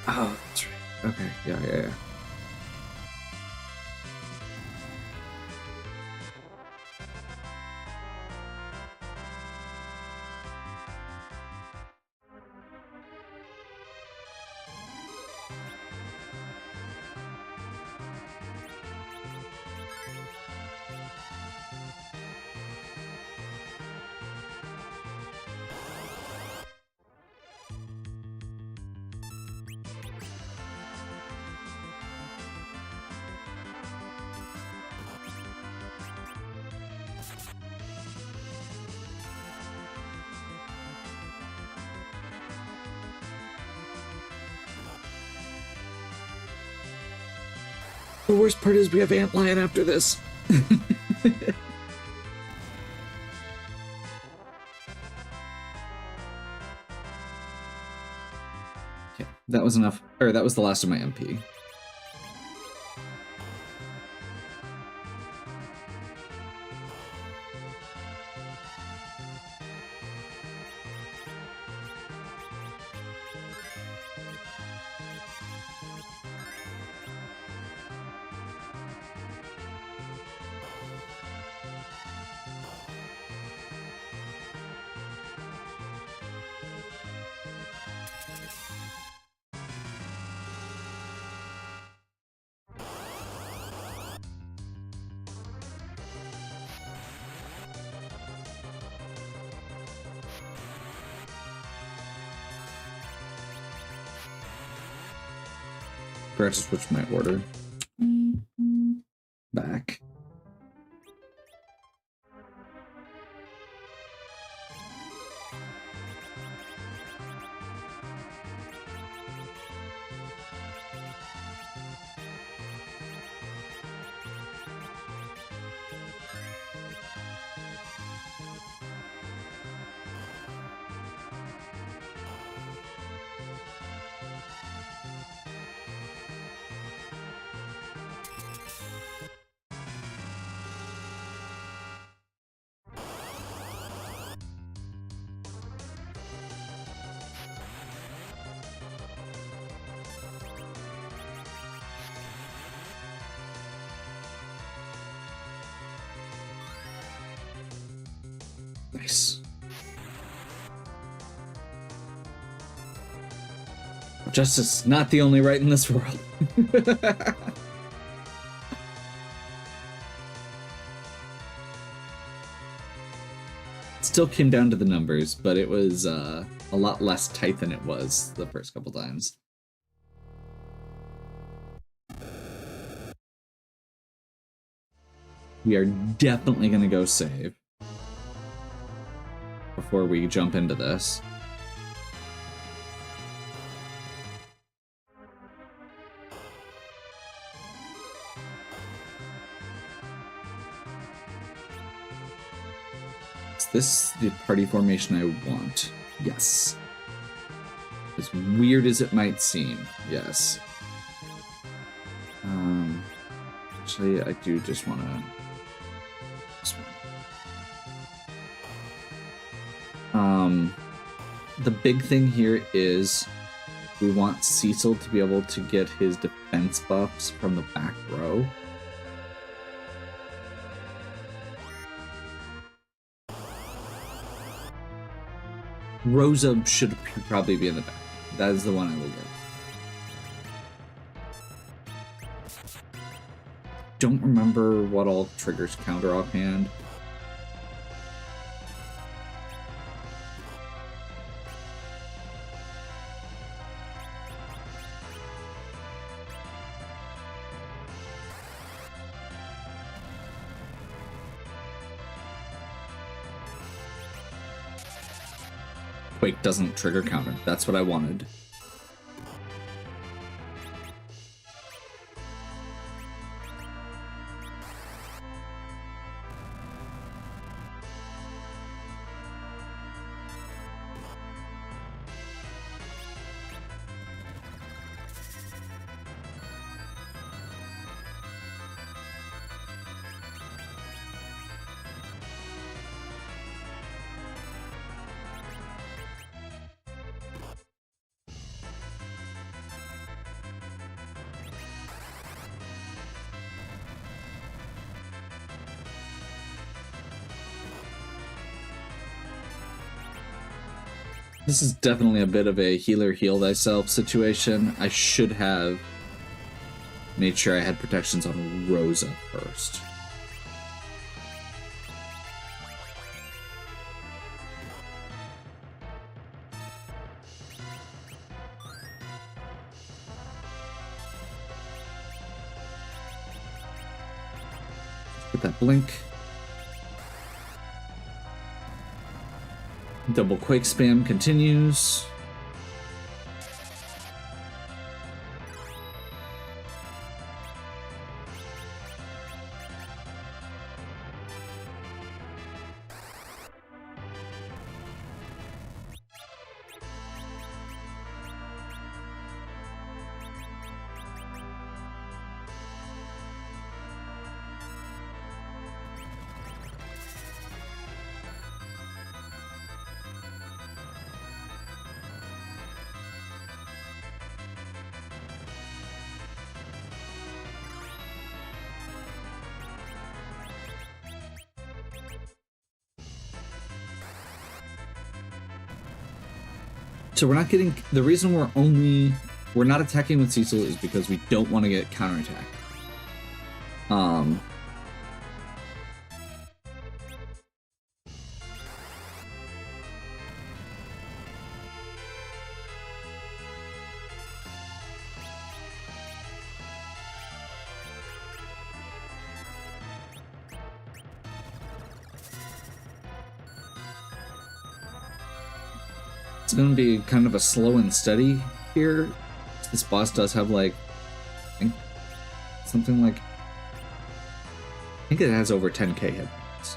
Oh, that's right. Okay, yeah. The worst part is we have Antlion after this. Okay, that was enough. Or that was the last of my MP. forgot to switch my order back. Nice. Justice, not the only right in this world. Still came down to the numbers, but it was a lot less tight than it was the first couple times. We are definitely going to go save before we jump into this. Is this the party formation I want? Yes. As weird as it might seem, yes. Actually, I do just want to... The big thing here is we want Cecil to be able to get his defense buffs from the back row. Rosa should probably be in the back. That is the one I will get. Don't remember what all triggers counter offhand. Quake doesn't trigger counter. That's what I wanted. This is definitely a bit of a healer heal thyself situation. I should have made sure I had protections on Rosa first. Get that blink. Double Quake spam continues. So we're not getting, the reason we're not attacking with Cecil is because we don't want to get counterattack. It's going to be kind of a slow and steady here. This boss does have like, I think something like, I think it has over 10k hit points.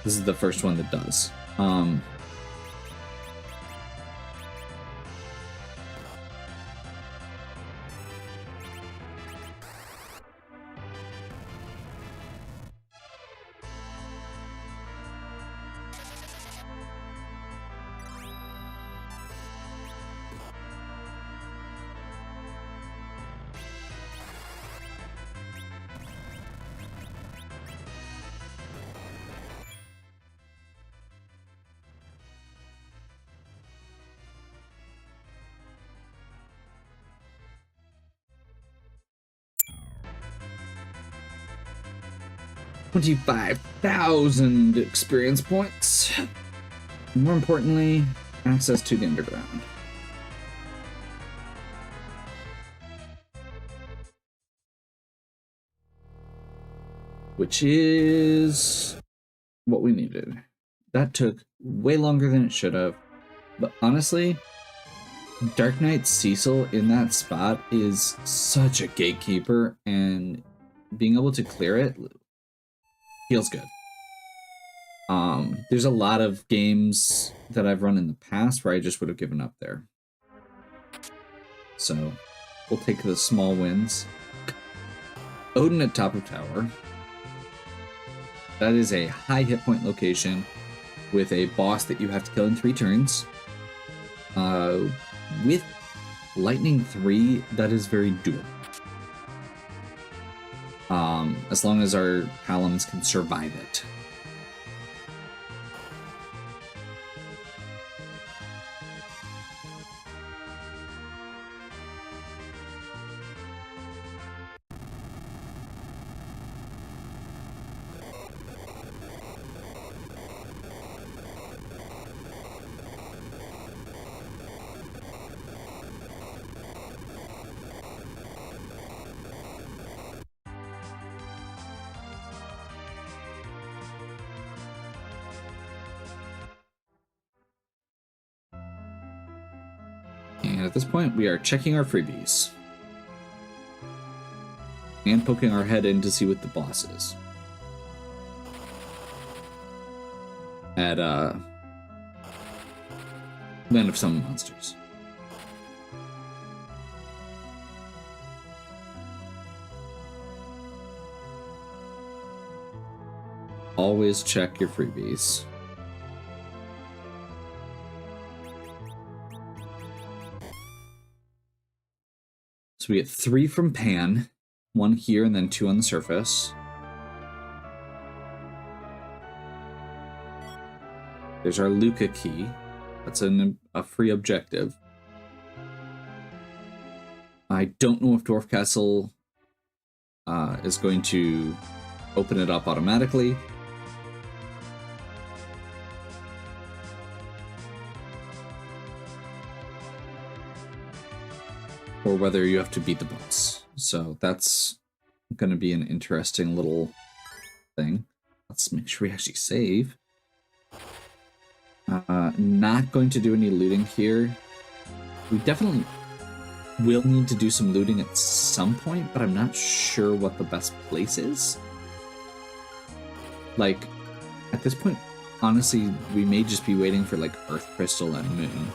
This is the first one that does. 25,000 experience points. More importantly, access to the underground. Which is what we needed. That took way longer than it should have. But honestly, Dark Knight Cecil in that spot is such a gatekeeper, and being able to clear it feels good. There's a lot of games that I've run in the past where I just would have given up there. So we'll take the small wins. Odin at top of tower. That is a high hit point location with a boss that you have to kill in 3 turns. With Lightning 3, that is very doable. As long as our Halams can survive it. And at this point, we are checking our freebies. And poking our head in to see what the boss is. At, Land of Summon Monsters. Always check your freebies. So we get 3 from Pan, 1 here and then 2 on the surface. There's our Luca key. That's a free objective. I don't know if Dwarf Castle is going to open it up automatically. Or whether you have to beat the boss. So that's going to be an interesting little thing. Let's make sure we actually save. Not going to do any looting here. We definitely will need to do some looting at some point, but I'm not sure what the best place is. Like, at this point, honestly, we may just be waiting for, like, Earth Crystal and Moon.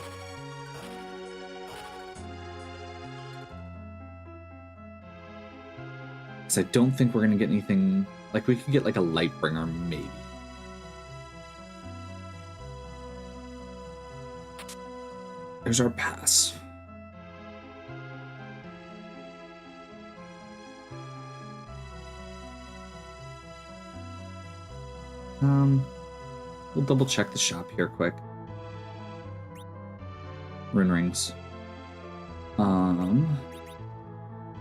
Because I don't think we're going to get anything... Like, we could get, like, a Lightbringer, maybe. There's our pass. We'll double check the shop here quick. Rune rings.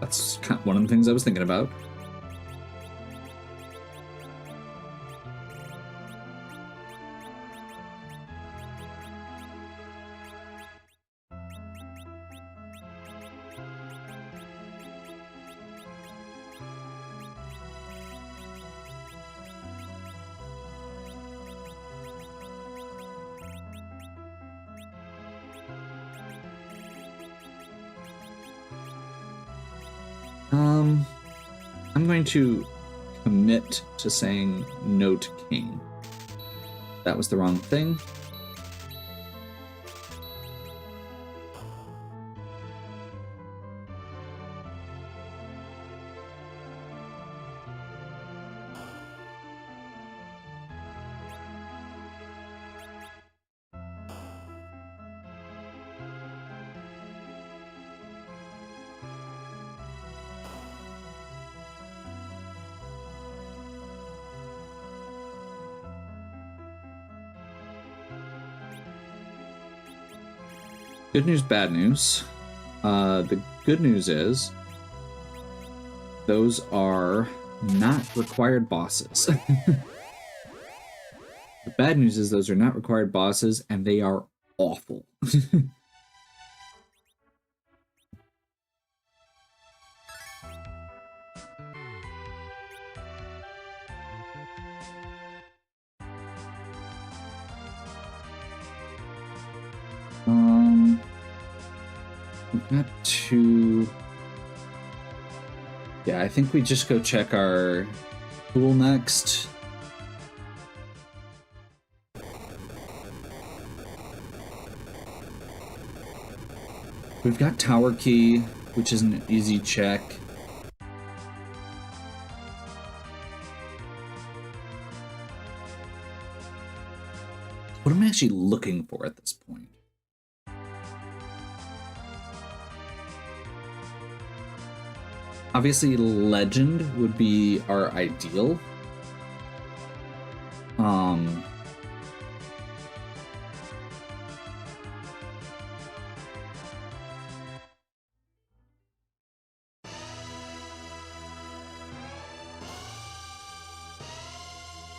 That's kind of one of the things I was thinking about. I'm going to commit to saying no to king. That was the wrong thing. Good news, bad news. The good news is those are not required bosses. The bad news is those are not required bosses, and they are awful. We've got to... Yeah, I think we just go check our pool next. We've got Tower Key, which is an easy check. What am I actually looking for at this point? Obviously, Legend would be our ideal.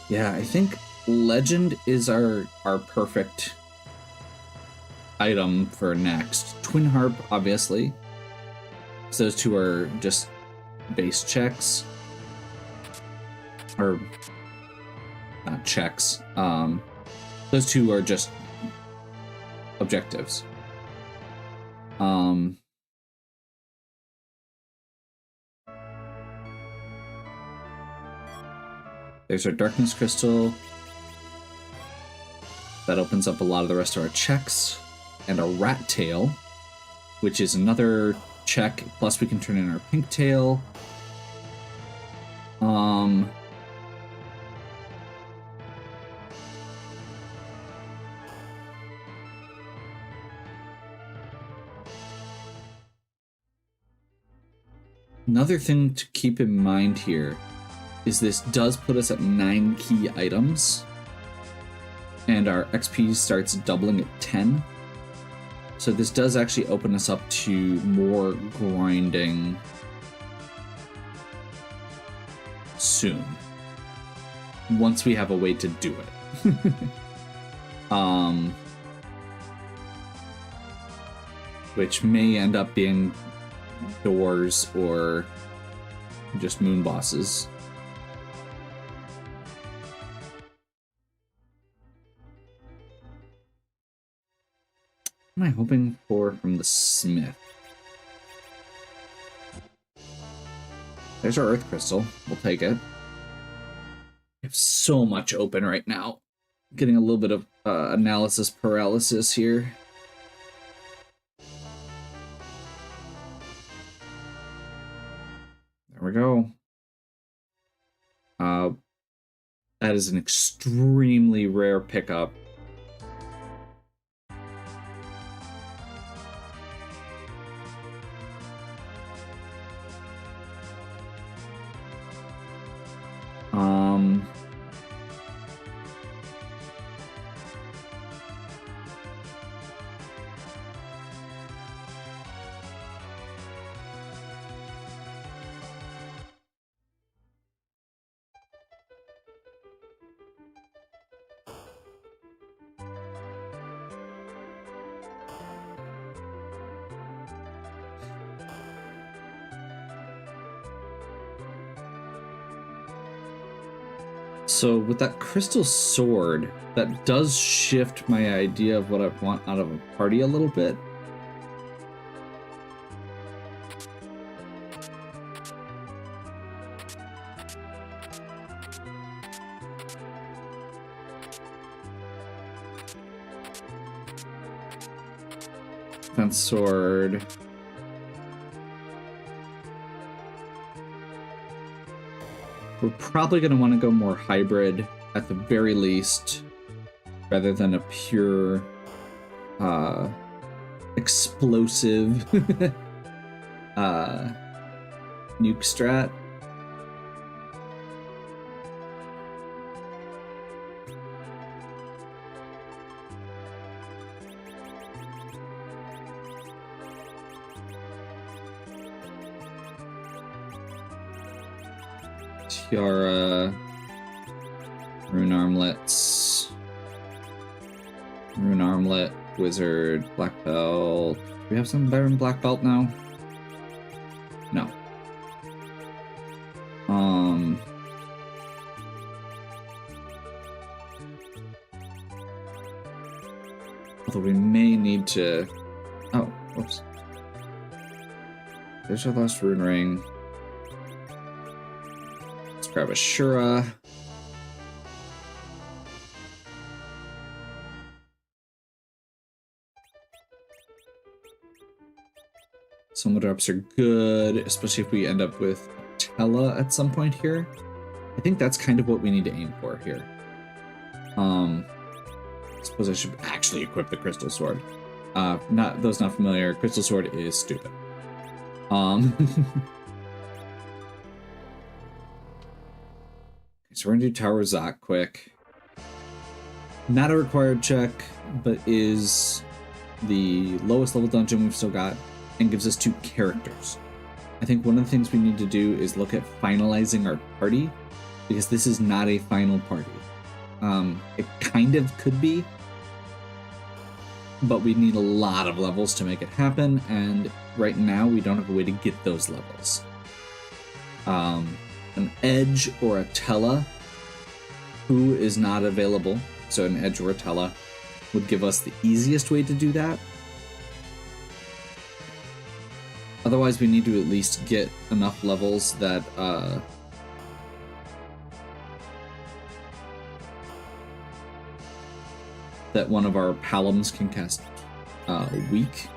Yeah, I think Legend is our perfect item for next. Twin Harp, obviously. So those two are just base checks. Or not checks. Those two are just objectives. There's our Darkness Crystal. That opens up a lot of the rest of our checks. And a Rat Tail, which is another check, plus we can turn in our Pink Tail. Another thing to keep in mind here is this does put us at 9 key items, and our XP starts doubling at 10. So this does actually open us up to more grinding soon, once we have a way to do it. Which may end up being doors or just moon bosses. What am I hoping for from the smith? There's our earth crystal. We'll take it. We have so much open right now. Getting a little bit of analysis paralysis here. There we go. That is an extremely rare pickup. So with that crystal sword, that does shift my idea of what I want out of a party a little bit. defense sword. We're probably going to want to go more hybrid at the very least, rather than a pure explosive nuke strat. Tiara, rune armlets, rune armlet, wizard, black belt. Do we have some better than black belt now? No. Although we may need to. Oh, whoops. There's our last rune ring. Let's grab a Shura. Summon ups are good, especially if we end up with Tella at some point here. I think that's kind of what we need to aim for here. I suppose I should actually equip the Crystal Sword. Those not familiar, Crystal Sword is stupid. So we're gonna do Tower Zot quick. Not a required check, but is the lowest level dungeon we've still got, and gives us 2 characters. I think one of the things we need to do is look at finalizing our party, because this is not a final party. It kind of could be, but we need a lot of levels to make it happen, and right now we don't have a way to get those levels. An Edge or a Tella, who is not available, so an Edge or a Tella would give us the easiest way to do that. Otherwise, we need to at least get enough levels that that one of our Palums can cast Weak.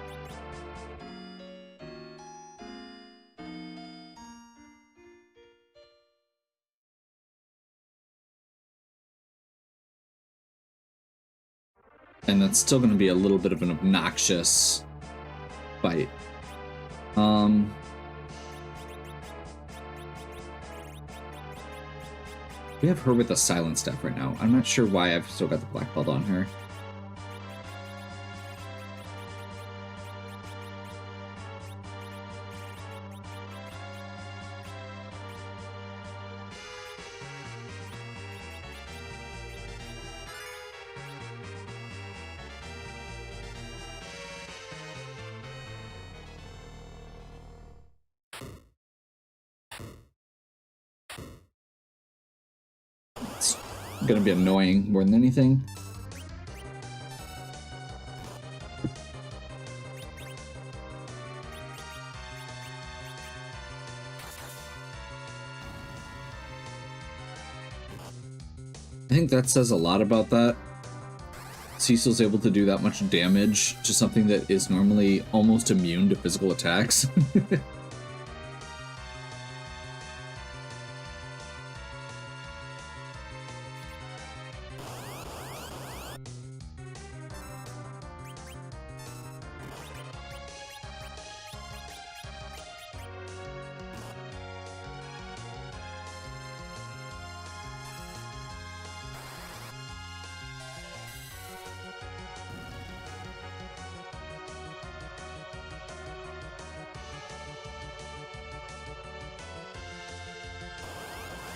And that's still going to be a little bit of an obnoxious fight. We have her with a silent staff right now. I'm not sure why I've still got the black belt on her. It's gonna be annoying more than anything. I think that says a lot about that. Cecil's able to do that much damage to something that is normally almost immune to physical attacks.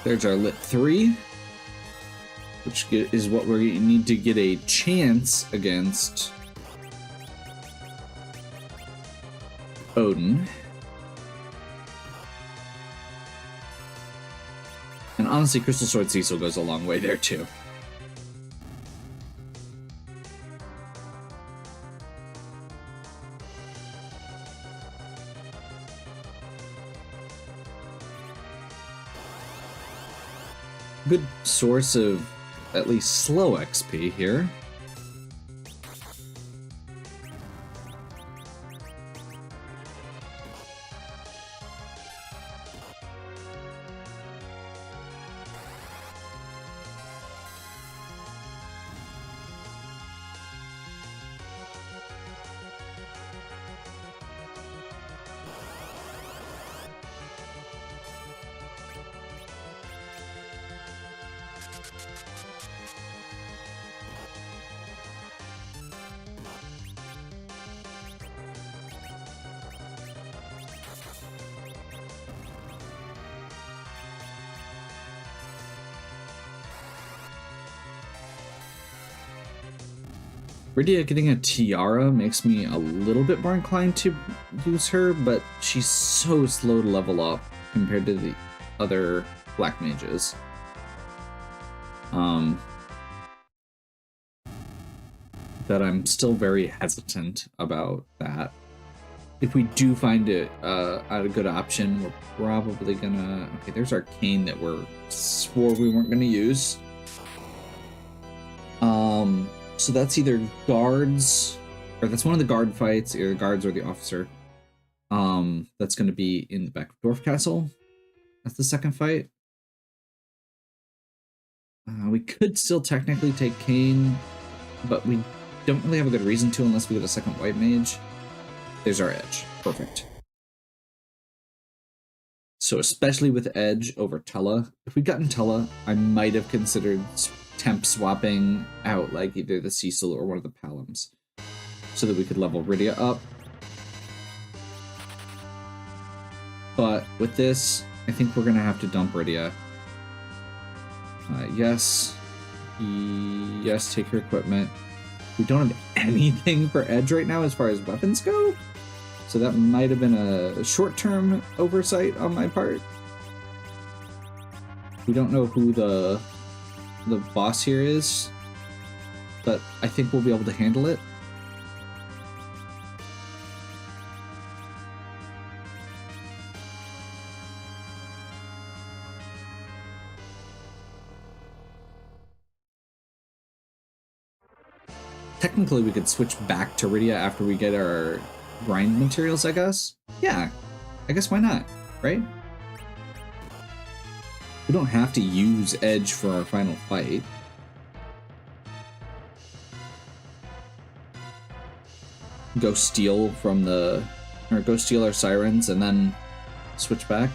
There's our lit 3, which is what we need to get a chance against Odin. And honestly, Crystal Sword Cecil goes a long way there too. Good source of at least slow XP here. Rydia getting a tiara makes me a little bit more inclined to use her, but she's so slow to level up compared to the other black mages. That I'm still very hesitant about that. If we do find it a good option, we're probably gonna... Okay, there's Arcane that we're swore we weren't gonna use. So that's either guards, or that's one of the guard fights, either the guards or the officer. That's gonna be in the back of Dwarf Castle. That's the second fight. We could still technically take Kane, but we don't really have a good reason to unless we get a second white mage. There's our edge. Perfect. So especially with edge over Tella, if we'd gotten Tella, I might have considered temp swapping out like either the Cecil or one of the Palums so that we could level Rydia up. But with this, I think we're going to have to dump Rydia. Yes. Yes, take her equipment. We don't have anything for edge right now as far as weapons go. So that might have been a short-term oversight on my part. We don't know who the boss here is, but I think we'll be able to handle it. Technically, we could switch back to Rydia after we get our grind materials, I guess. Yeah, I guess why not, right? We don't have to use Edge for our final fight. Go steal from the... or go steal our sirens and then switch back.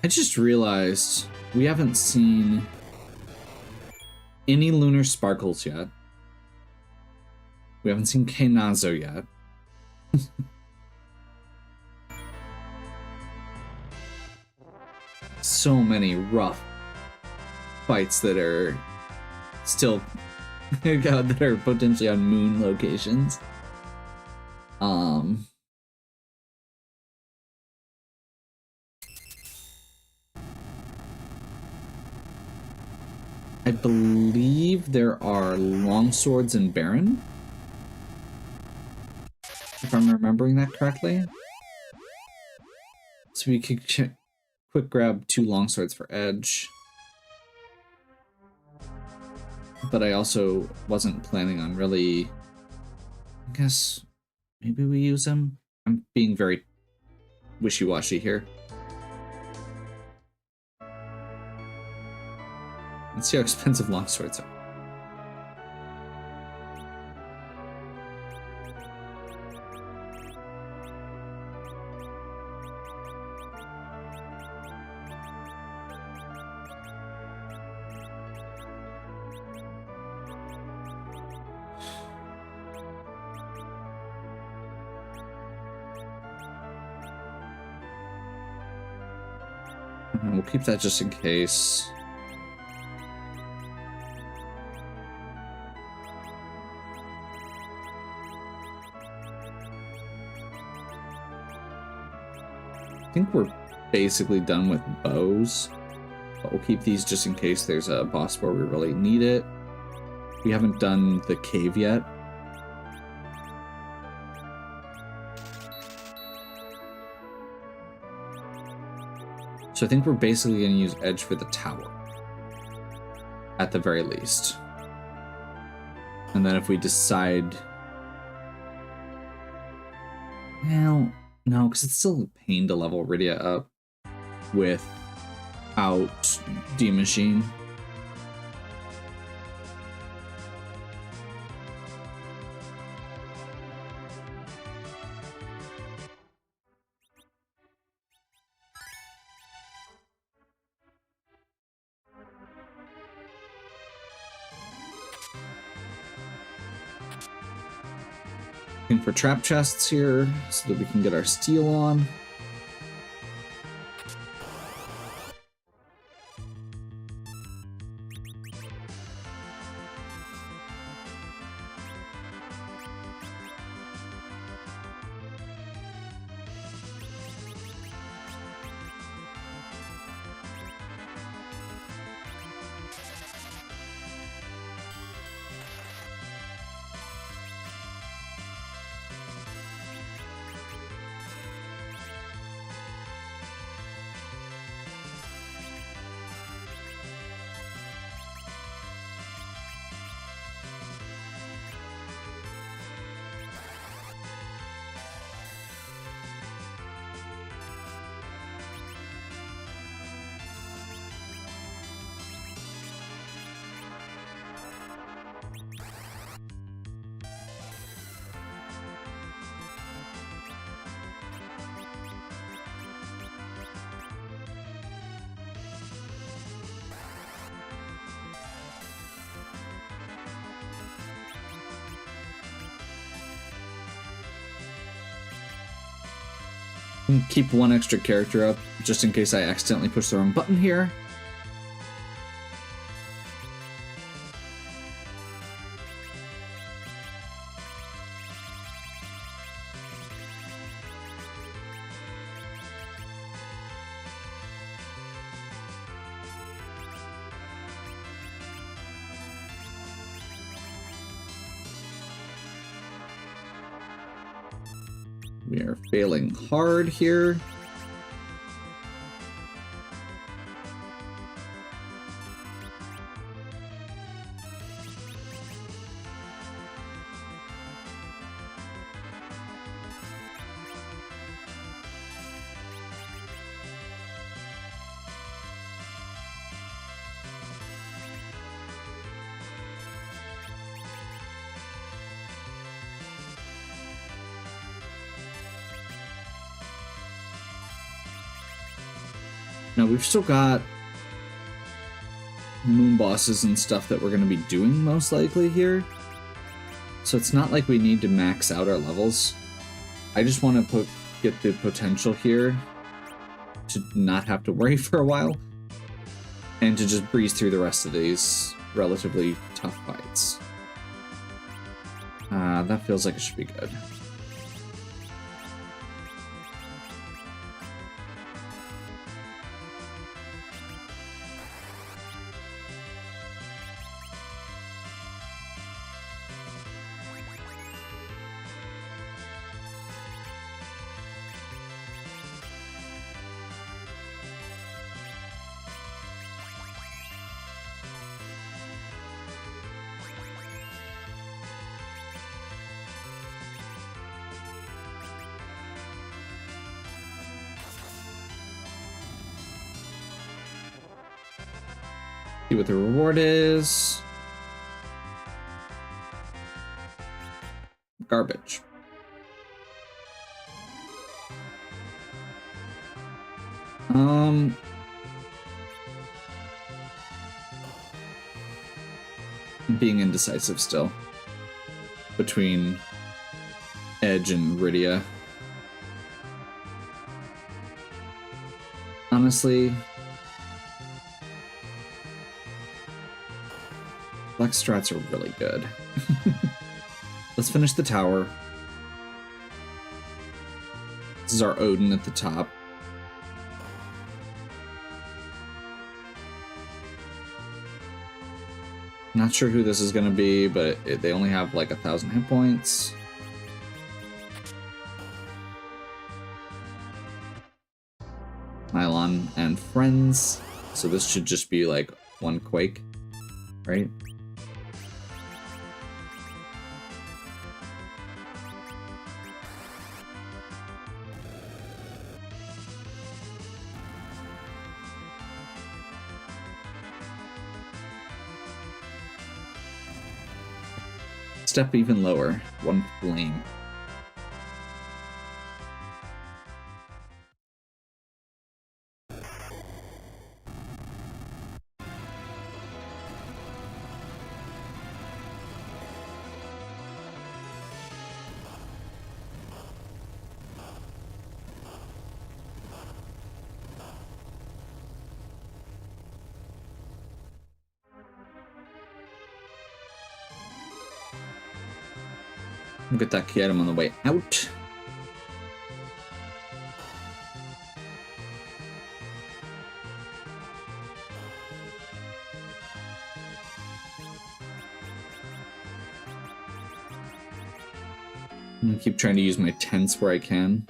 I just realized we haven't seen any Lunar Sparkles yet. We haven't seen Kenazo yet. So many rough fights that are still that are potentially on moon locations. I believe there are longswords in Baron, if I'm remembering that correctly. So we could quick grab 2 longswords for Edge. But I also wasn't planning on really... I guess maybe we use them? I'm being very wishy-washy here. Let's see how expensive longswords are. We'll keep that just in case. I think we're basically done with bows, but we'll keep these just in case there's a boss where we really need it. We haven't done the cave yet. So I think we're basically going to use Edge for the tower, at the very least. And then if we decide... Well, no, because it's still a pain to level Rydia up without D-Machine. Looking for trap chests here so that we can get our steel on. Keep one extra character up, just in case I accidentally push the wrong button here. We are failing hard here. Now we've still got moon bosses and stuff that we're going to be doing most likely here. So it's not like we need to max out our levels. I just want to get the potential here to not have to worry for a while and to just breeze through the rest of these relatively tough fights. That feels like it should be good. See what the reward is. Garbage. Being indecisive still between Edge and Rydia. Honestly, Flex strats are really good. Let's finish the tower. This is our Odin at the top. Not sure who this is going to be, but they only have like 1,000 hit points. Nylon and friends. So this should just be like one quake, right? Step even lower, one flame. We'll get that key item on the way out. I'm gonna keep trying to use my tents where I can.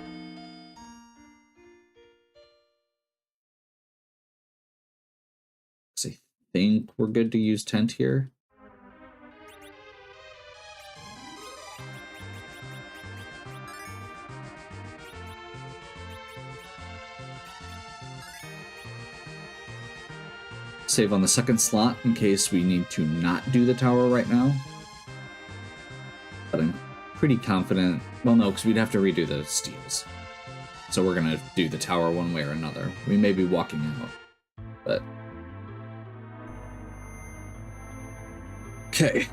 I think we're good to use tent here. Save on the second slot in case we need to not do the tower right now. But I'm pretty confident. Well, no, because we'd have to redo the steals. So we're going to do the tower one way or another. We may be walking out, but... Okay.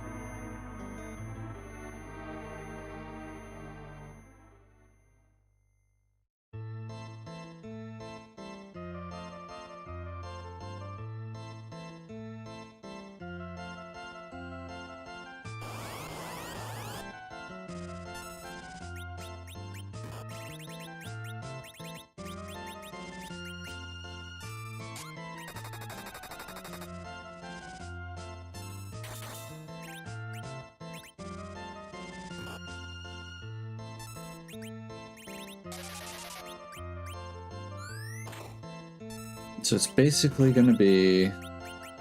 So it's basically going to be...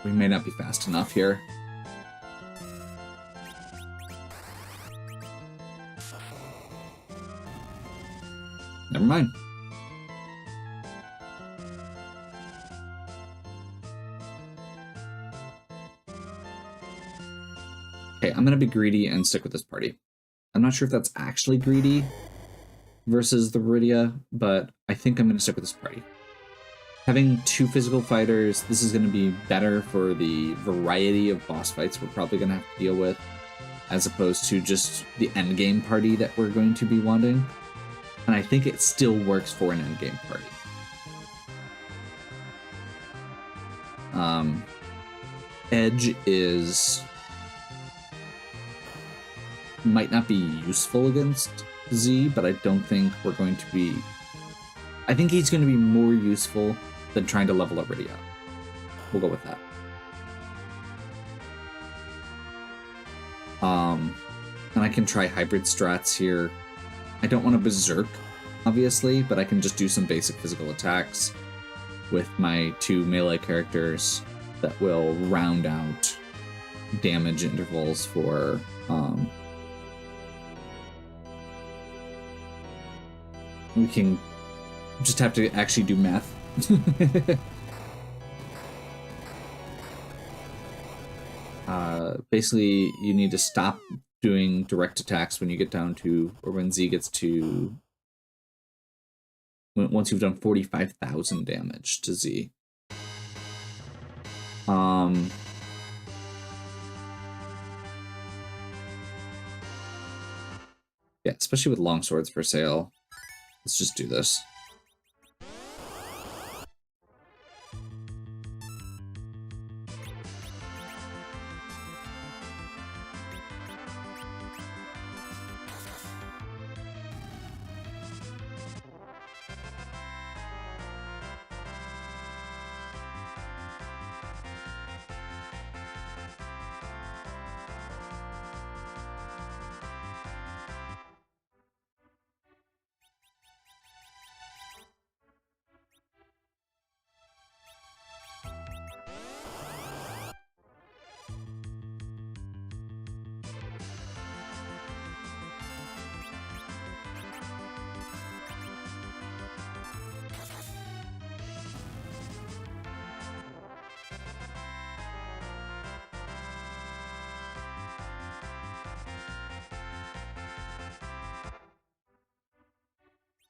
We may not be fast enough here. Never mind. Okay, I'm going to be greedy and stick with this party. I'm not sure if that's actually greedy versus the Viridia, but I think I'm going to stick with this party. Having two physical fighters, this is going to be better for the variety of boss fights we're probably going to have to deal with, as opposed to just the endgame party that we're going to be wanting. And I think it still works for an endgame party. Edge might not be useful against Z, but I don't think we're going to be... I think he's going to be more useful than trying to level up Rydia. We'll go with that. And I can try hybrid strats here. I don't want to berserk, obviously, but I can just do some basic physical attacks with my two melee characters that will round out damage intervals for we can just have to actually do math. Basically, you need to stop doing direct attacks when you get down to, or when Z gets to, once you've done 45,000 damage to Z. Yeah, especially with long swords for sale. Let's just do this.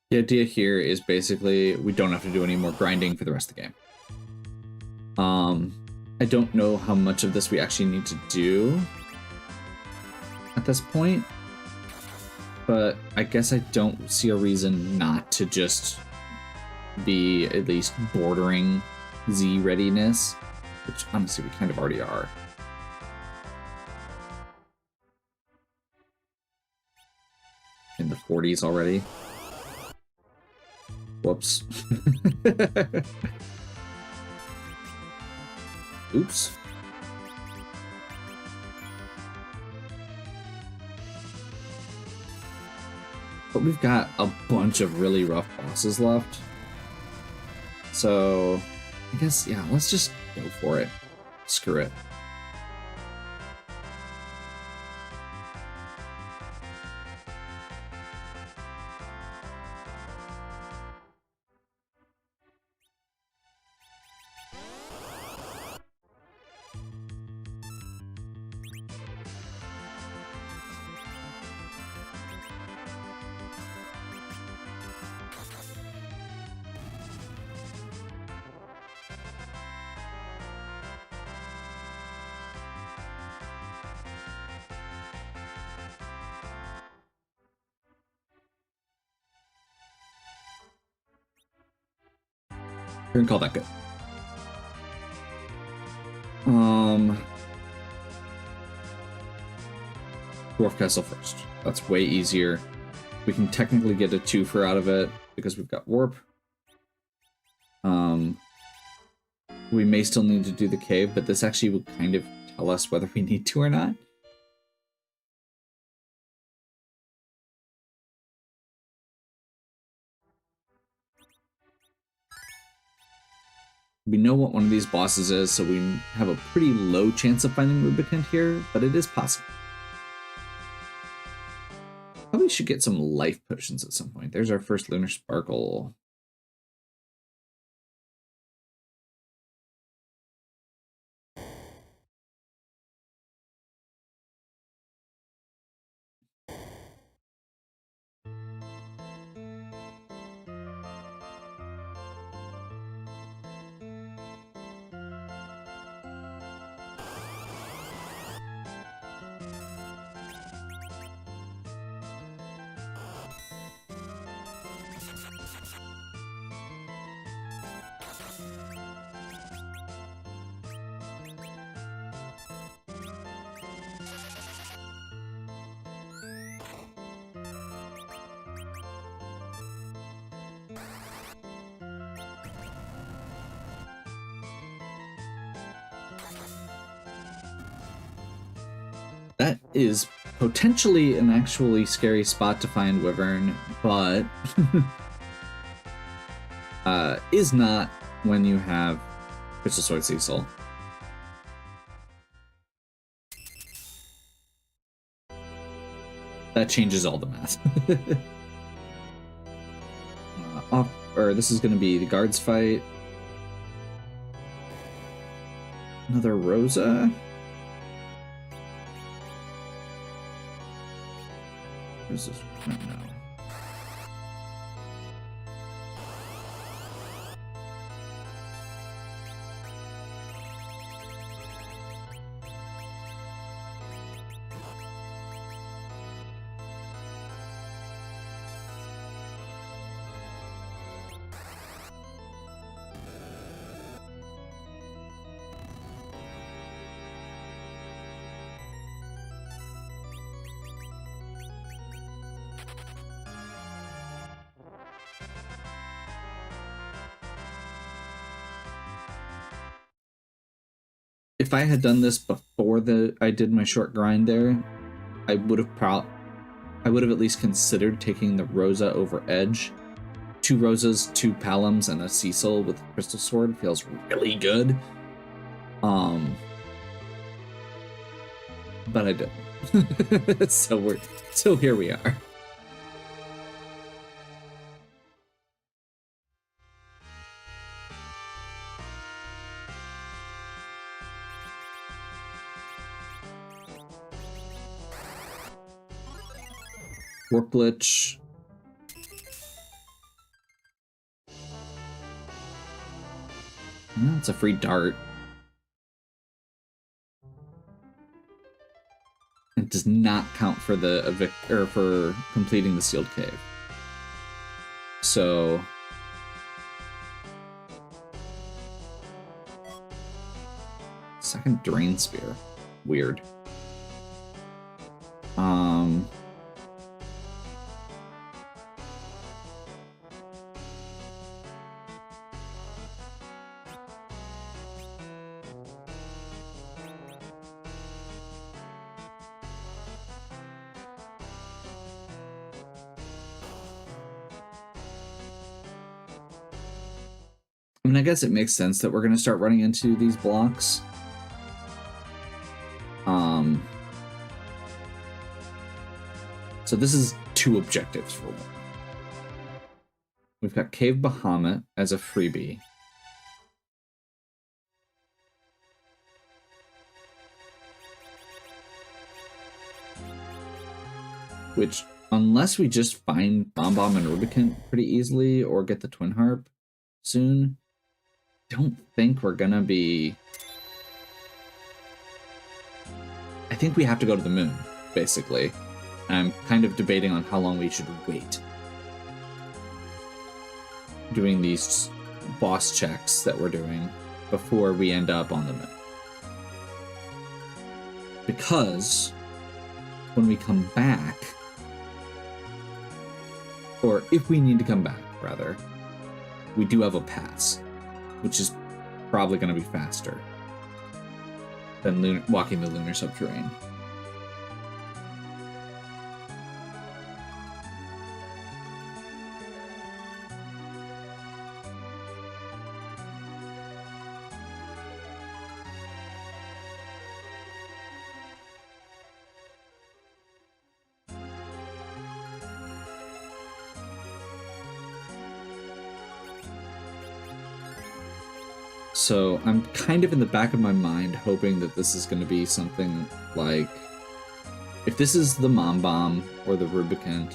The idea here is basically we don't have to do any more grinding for the rest of the game. I don't know how much of this we actually need to do at this point, but I guess I don't see a reason not to just be at least bordering Z readiness, which honestly we kind of already are. 40s already. Whoops. Oops. But we've got a bunch of really rough bosses left. So, I guess, yeah, let's just go for it. Screw it. We're gonna call that good. Dwarf Castle first. That's way easier. We can technically get a 2-for out of it because we've got warp. We may still need to do the cave, but this actually will kind of tell us whether we need to or not. We know what one of these bosses is, so we have a pretty low chance of finding Rubicant here, but it is possible. Probably should get some life potions at some point. There's our first Lunar Sparkle. That is potentially an actually scary spot to find Wyvern, but is not when you have Crystal Sword Cecil. That changes all the math. This is going to be the guards fight. Another Rosa. Where's this? No. If I had done this before I did my short grind there, I would have at least considered taking the Rosa over Edge. 2 Rosas, 2 Palums, and a Cecil with Crystal Sword feels really good. But I didn't. So here we are. Warp Glitch. It's a free dart. It does not count for the for completing the sealed cave. So second Drain Spear. Weird. I mean, I guess it makes sense that we're going to start running into these blocks. So this is 2 objectives for 1. We've got Cave Bahamut as a freebie. Which, unless we just find Bomb and Rubicant pretty easily, or get the Twin Harp soon, don't think we're gonna be... I think we have to go to the moon, basically. I'm kind of debating on how long we should wait. Doing these boss checks that we're doing before we end up on the moon. Because when we come back, or if we need to come back, rather, we do have a pass, which is probably going to be faster than walking the lunar subterranean. So I'm kind of in the back of my mind hoping that this is going to be something like, if this is the Mom Bomb or the Rubicant,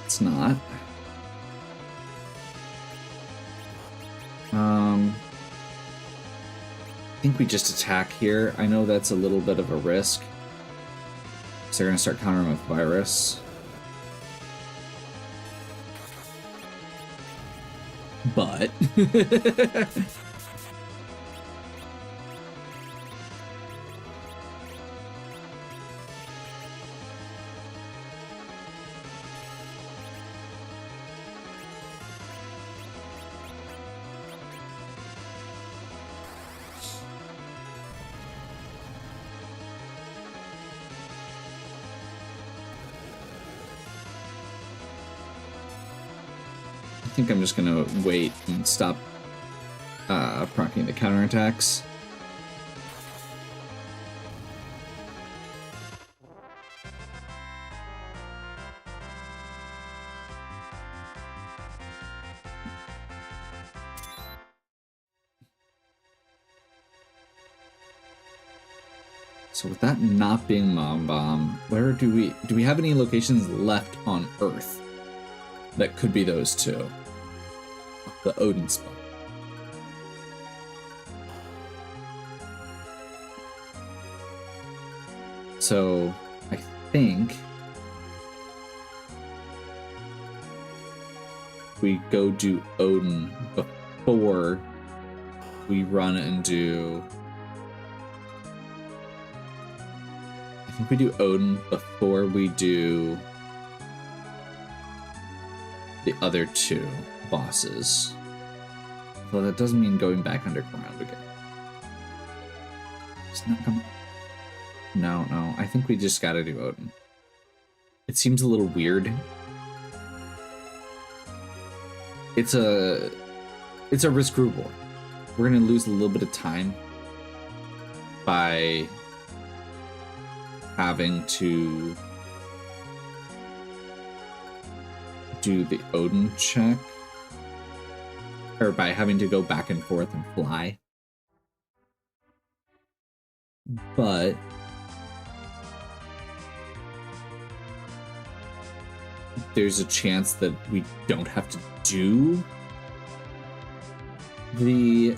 it's not. I think we just attack here. I know that's a little bit of a risk, so they're going to start countering with Virus. But... I think I'm just gonna wait and stop proccing the counterattacks. So with that not being Mom Bomb, where do we have any locations left on Earth that could be those two? The Odin spot. So I think we go do Odin before we run and do... I think we do Odin before we do the other 2 bosses. Though that doesn't mean going back underground again. It's not coming. No, I think we just gotta do Odin. It seems a little weird. It's a risk reward. We're gonna lose a little bit of time by having to do the Odin check, or by having to go back and forth and fly. But there's a chance that we don't have to do the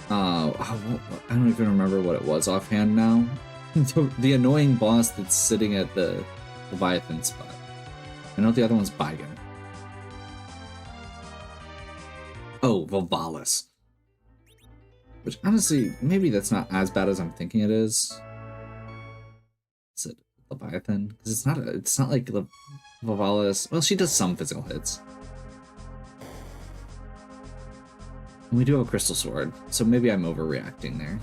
I don't even remember what it was offhand now. The annoying boss that's sitting at the Leviathan spot. I know the other one's Baigan. Oh, Volvalis. Which, honestly, maybe that's not as bad as I'm thinking it is. Is it Leviathan? Because it's not like the Volvalis... Well, she does some physical hits. And we do have a crystal sword, so maybe I'm overreacting there.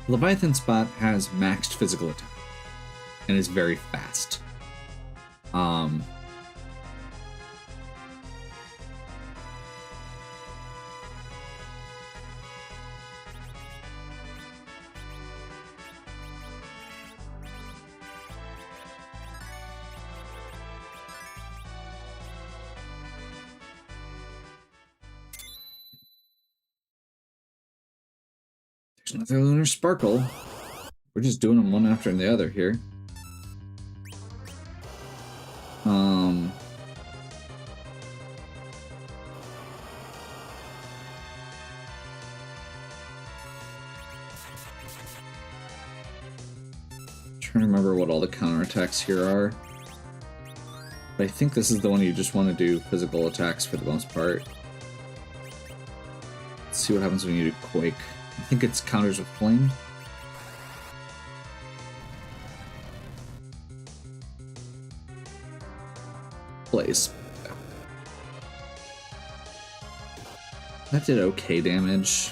Leviathan Spot has maxed physical attack and is very fast. There's another Lunar Sparkle. We're just doing them one after the other here. Trying to remember what all the counterattacks here are. But I think this is the one you just want to do physical attacks for the most part. Let's see what happens when you do Quake. I think it's counters with Flame. Blaze. That did okay damage.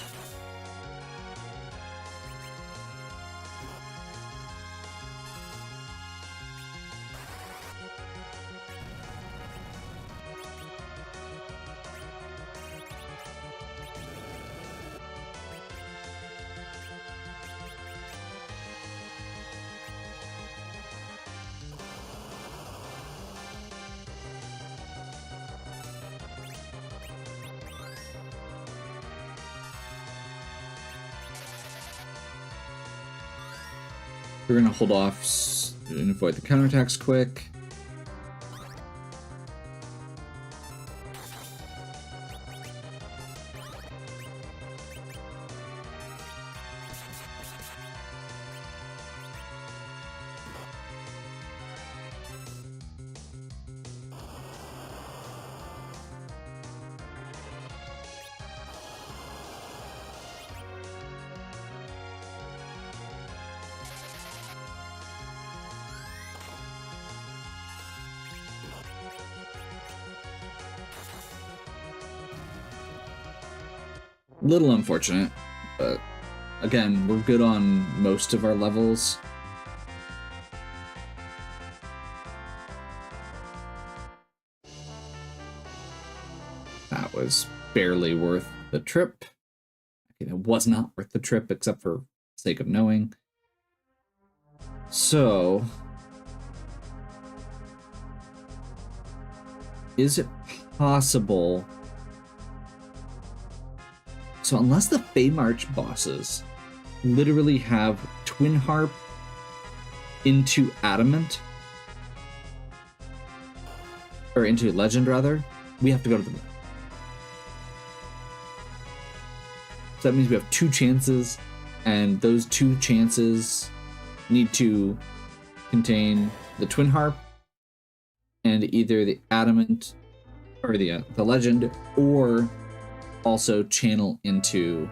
We're gonna hold off and avoid the counterattacks quick. Little unfortunate, but again, we're good on most of our levels. That was barely worth the trip. It was not worth the trip, except for sake of knowing. So, is it possible? So unless the Feymarch bosses literally have Twin Harp into Adamant, or into Legend rather, we have to go to the moon. So that means we have 2 chances, and those 2 chances need to contain the Twin Harp and either the Adamant or the Legend, or also channel into.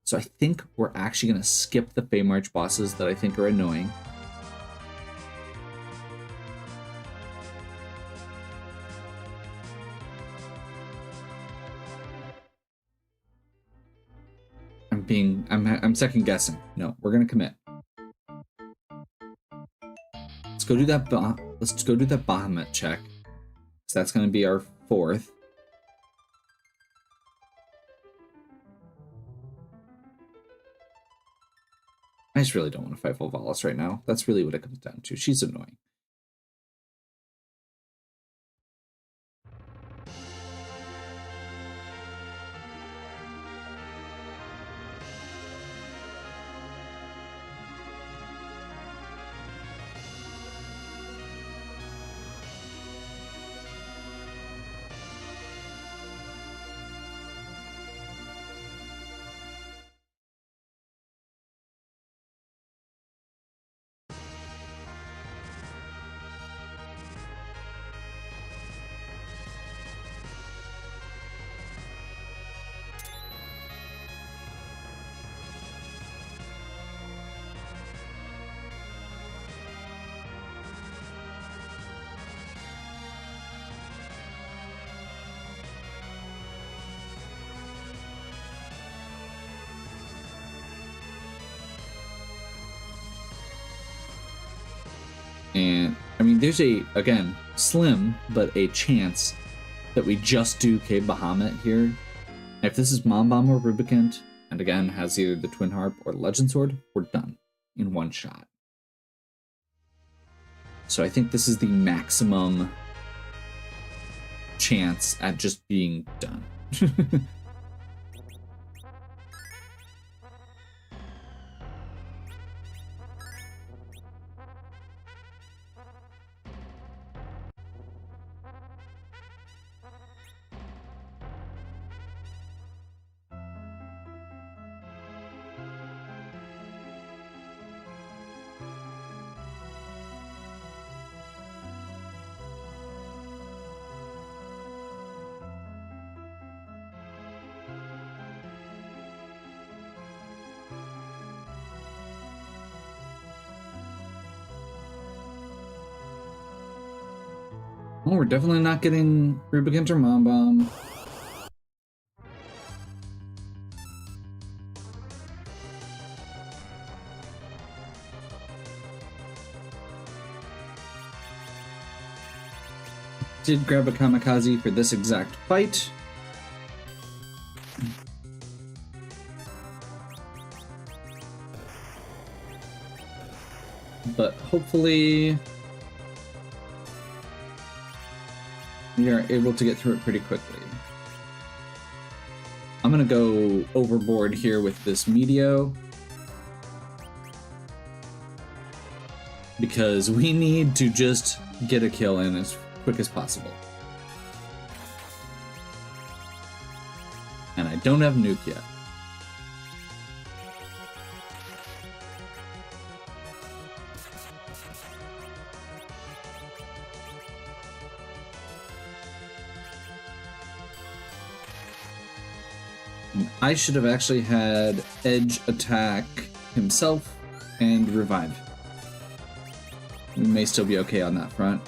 So I think we're actually going to skip the Feymarch bosses that I think are annoying. I'm second guessing. No, we're going to commit. Let's go do that Bahamut check. So that's going to be our 4th. I just really don't want to fight Volvalis right now. That's really what it comes down to. She's annoying. And I mean, there's again, slim, but a chance that we just do Cave Bahamut here. If this is Mom Bomb or Rubicant, and again has either the Twin Harp or Legend Sword, we're done in one shot. So I think this is the maximum chance at just being done. Well, we're definitely not getting Rubicant or Mom Bomb. Did grab a Kamikaze for this exact fight. But hopefully we are able to get through it pretty quickly. I'm gonna go overboard here with this Meteor, because we need to just get a kill in as quick as possible. And I don't have Nuke yet. I should have actually had Edge attack himself and revive. We may still be okay on that front.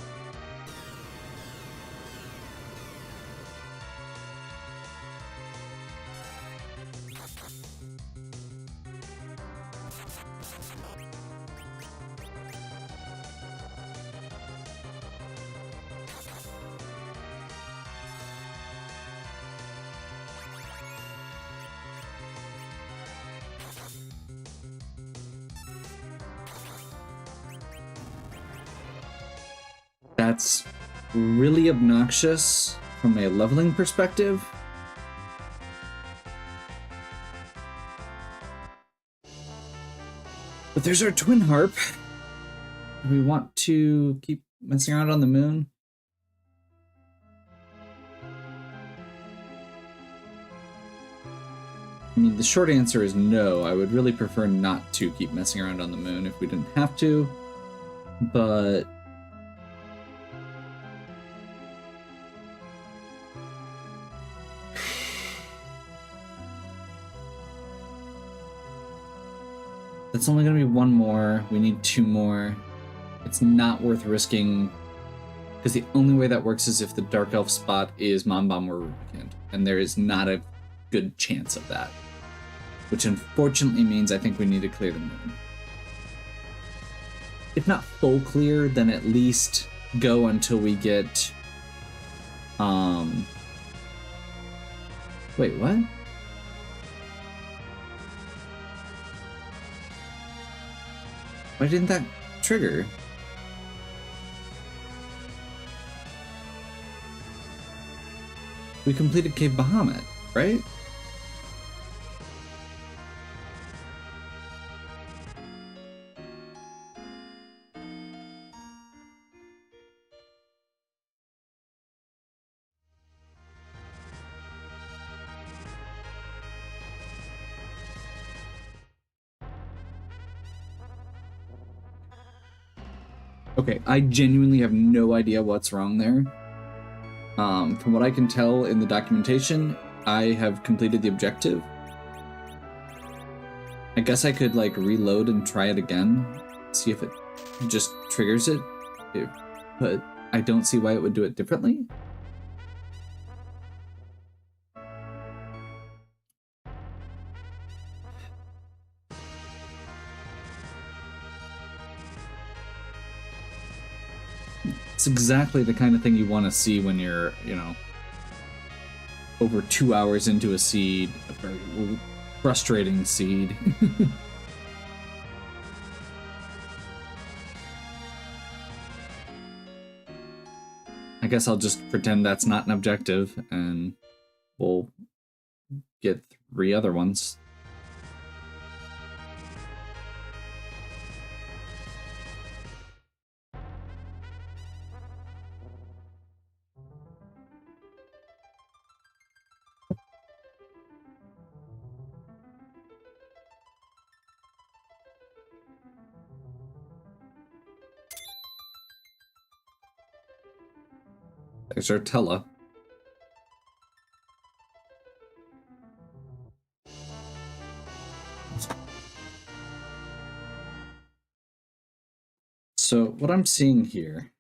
That's really obnoxious from a leveling perspective. But there's our Twin Harp. Do we want to keep messing around on the moon? I mean, the short answer is no. I would really prefer not to keep messing around on the moon if we didn't have to. But that's only going to be one more. We need two more. It's not worth risking, because the only way that works is if the Dark Elf spot is Mom Bomb or Rubicant, and there is not a good chance of that. Which unfortunately means I think we need to clear the moon. If not full clear, then at least go until we get... Wait, what? Why didn't that trigger? We completed Cave Bahamut, right? Okay, I genuinely have no idea what's wrong there. From what I can tell in the documentation, I have completed the objective. I guess I could like reload and try it again, see if it just triggers it, but I don't see why it would do it differently. It's exactly the kind of thing you want to see when you're, you know, over 2 hours into a seed, a very frustrating seed. I guess I'll just pretend that's not an objective, and we'll get 3 other ones. There's Artella. So what I'm seeing here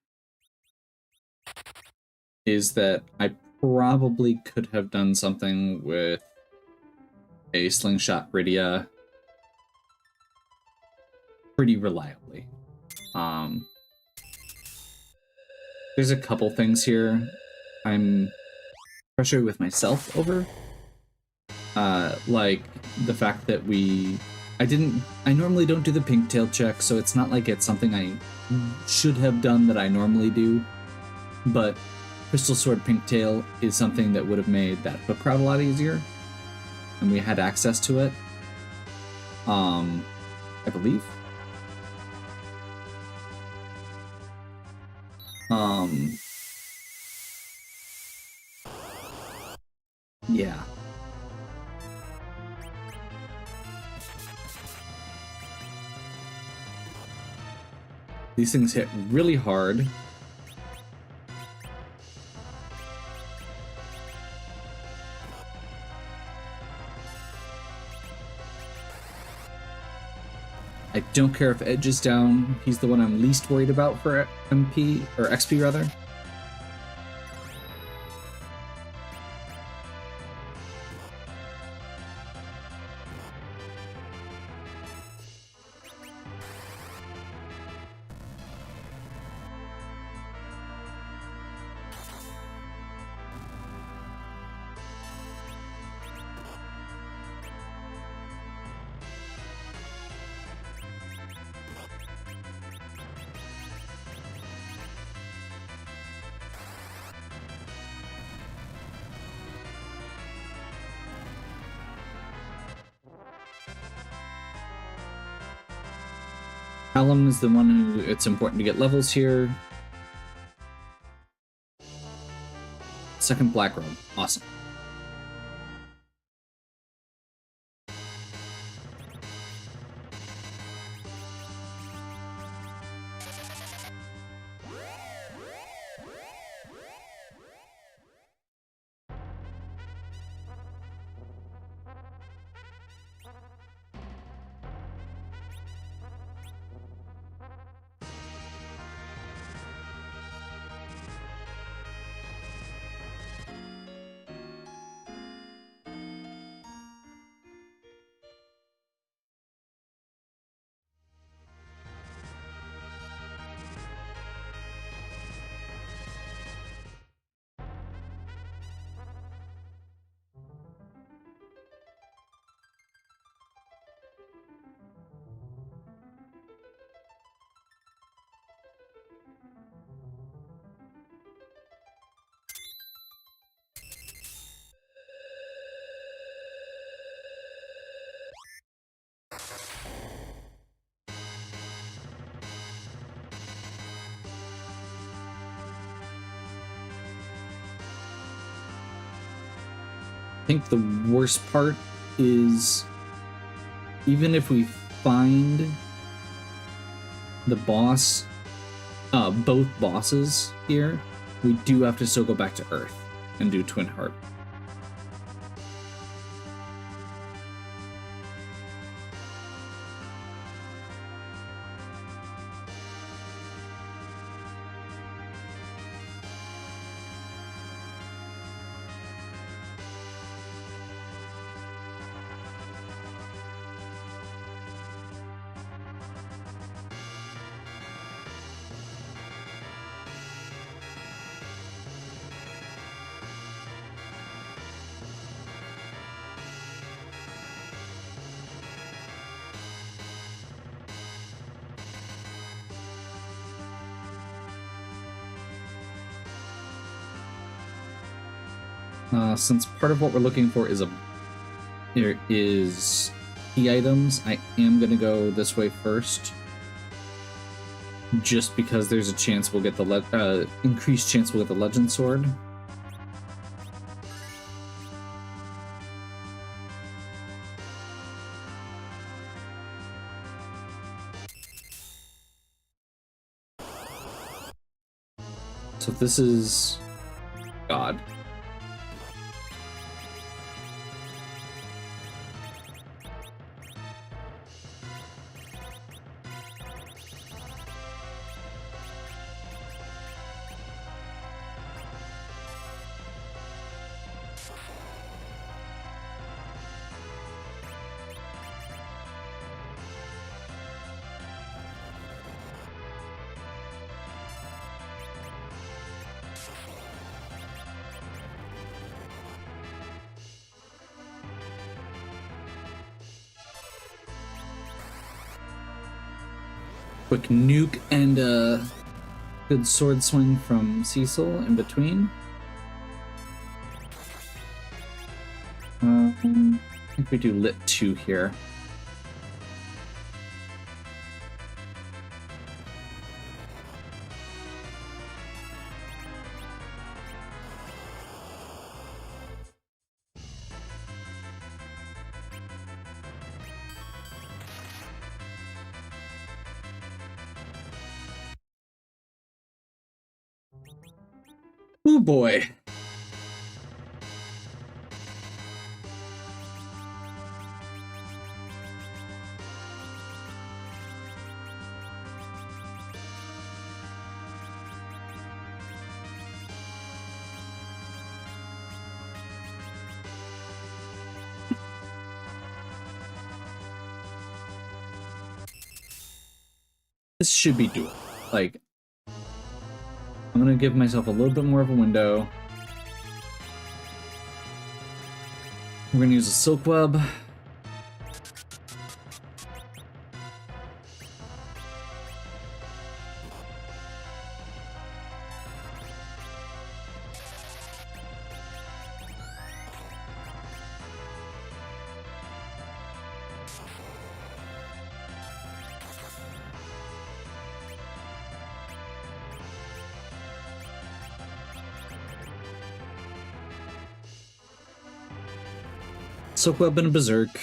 is that I probably could have done something with a slingshot Rydia pretty reliably. There's a couple things here I'm frustrated with myself over. Like the fact that I normally don't do the pink-tail check, so it's not like it's something I should have done that I normally do, but Crystal Sword Pink-tail is something that would have made that hook route a lot easier, and we had access to it, I believe. Yeah. These things hit really hard. I don't care if Edge is down. He's the one I'm least worried about for MP, or XP rather. Callum is the one who it's important to get levels here. Second black robe. Awesome. I think the worst part is even if we find the boss, both bosses here, we do have to still go back to Earth and do Twin Heart. Since part of what we're looking for is there is key items, I am going to go this way first. Just because there's a chance we'll get the increased chance we'll get the legend sword. So this is God. Quick nuke and a good sword swing from Cecil in between. I think we do lit 2 here. Oh boy. This should be doable. Like, I'm gonna give myself a little bit more of a window. We're gonna use a silk web. Silk web and a berserk.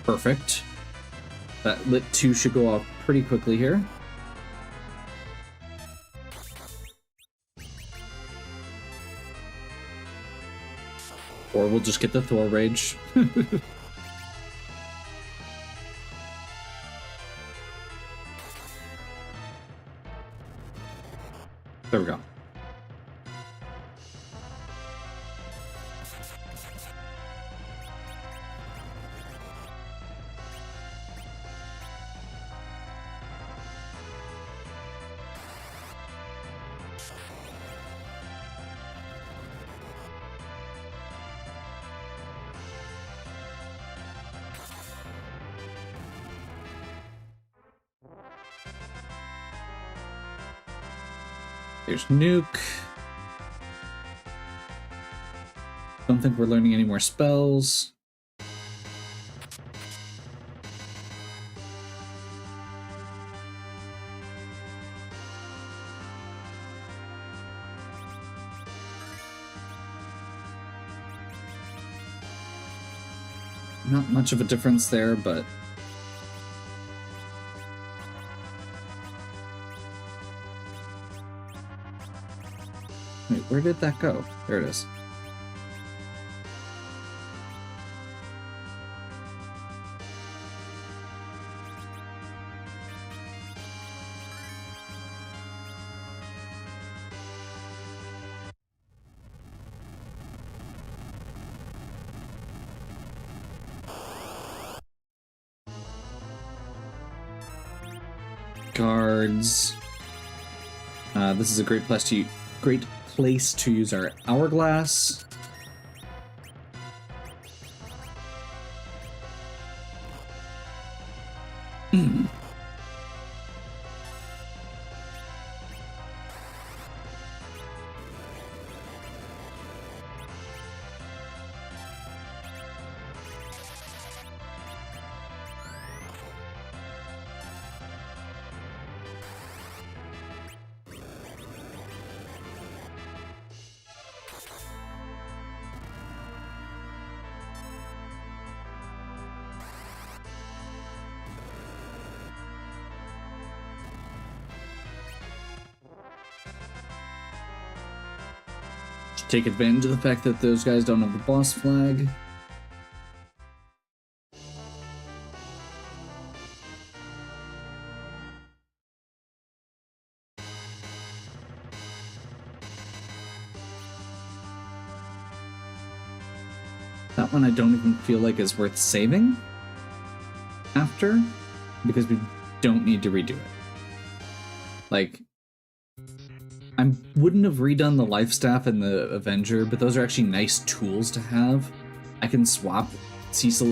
Perfect. That lit 2 should go off pretty quickly here. Or we'll just get the Thor Rage. There we go. There's nuke. Don't think we're learning any more spells. Not much of a difference there, but wait, where did that go? There it is. guards. This is a great place to use our hourglass. Take advantage of the fact that those guys don't have the boss flag. That one I don't even feel like is worth saving after, because we don't need to redo it. Like, I wouldn't have redone the Life Staff and the Avenger, but those are actually nice tools to have. I can swap Cecil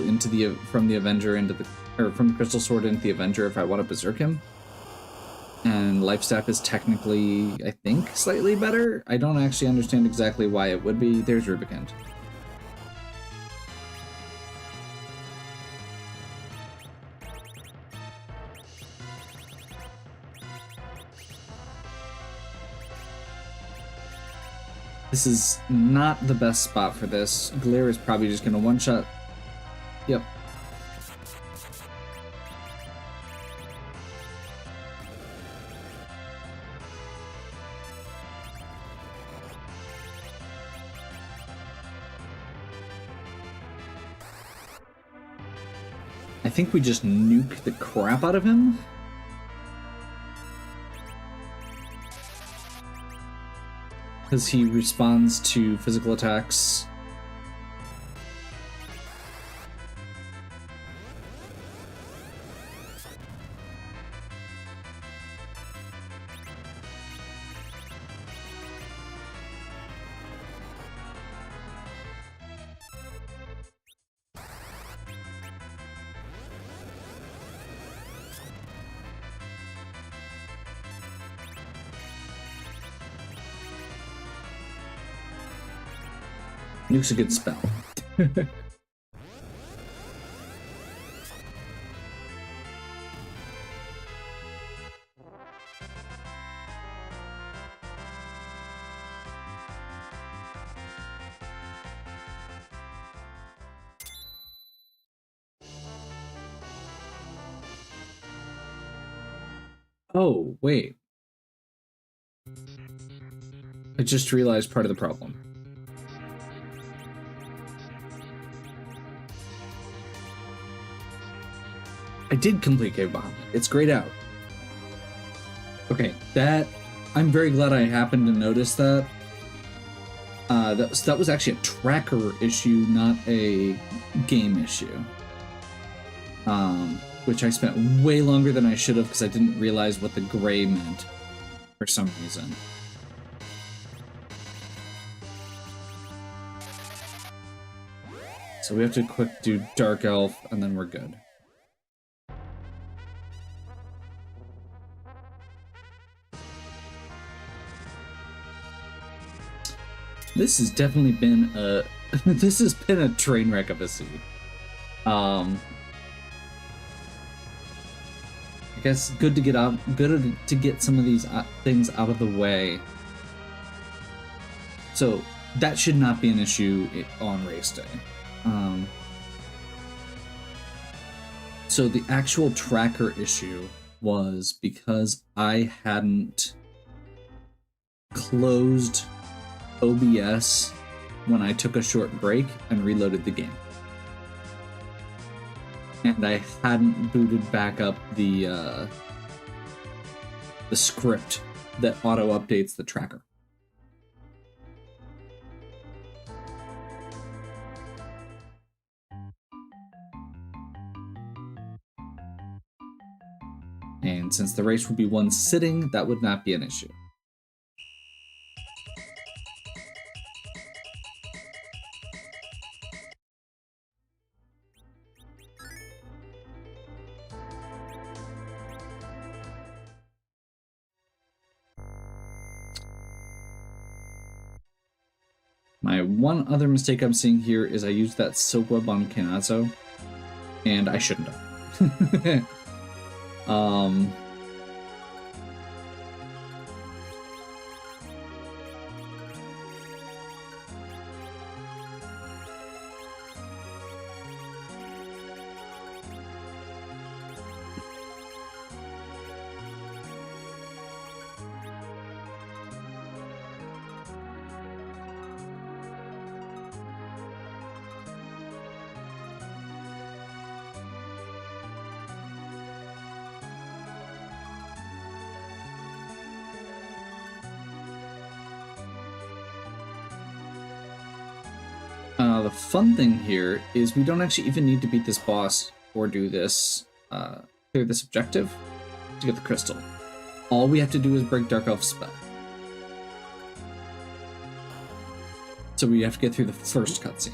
from the Avenger from the Crystal Sword into the Avenger if I want to Berserk him. And Life Staff is technically, I think, slightly better. I don't actually understand exactly why it would be. There's Rubicund. This is not the best spot for this. Glare is probably just going to one-shot. Yep. I think we just nuke the crap out of him. Because he responds to physical attacks. Nuke's a good spell. Oh, wait. I just realized part of the problem. I did complete Cave Bahamut. It's grayed out. Okay, I'm very glad I happened to notice that. That was actually a tracker issue, not a game issue. Which I spent way longer than I should have because I didn't realize what the gray meant for some reason. So we have to quick do Dark Elf and then we're good. This has definitely been a this has been a train wreck of a scene. I guess good to get some of these things out of the way. So that should not be an issue on race day. So the actual tracker issue was because I hadn't closed OBS when I took a short break and reloaded the game. And I hadn't booted back up the script that auto updates the tracker. And since the race would be one sitting, that would not be an issue. My one other mistake I'm seeing here is I used that silk web on Kanazo, and I shouldn't have. The fun thing here is we don't actually even need to beat this boss or do this, clear this objective to get the crystal. All we have to do is break Dark Elf's spell. So we have to get through the first cutscene.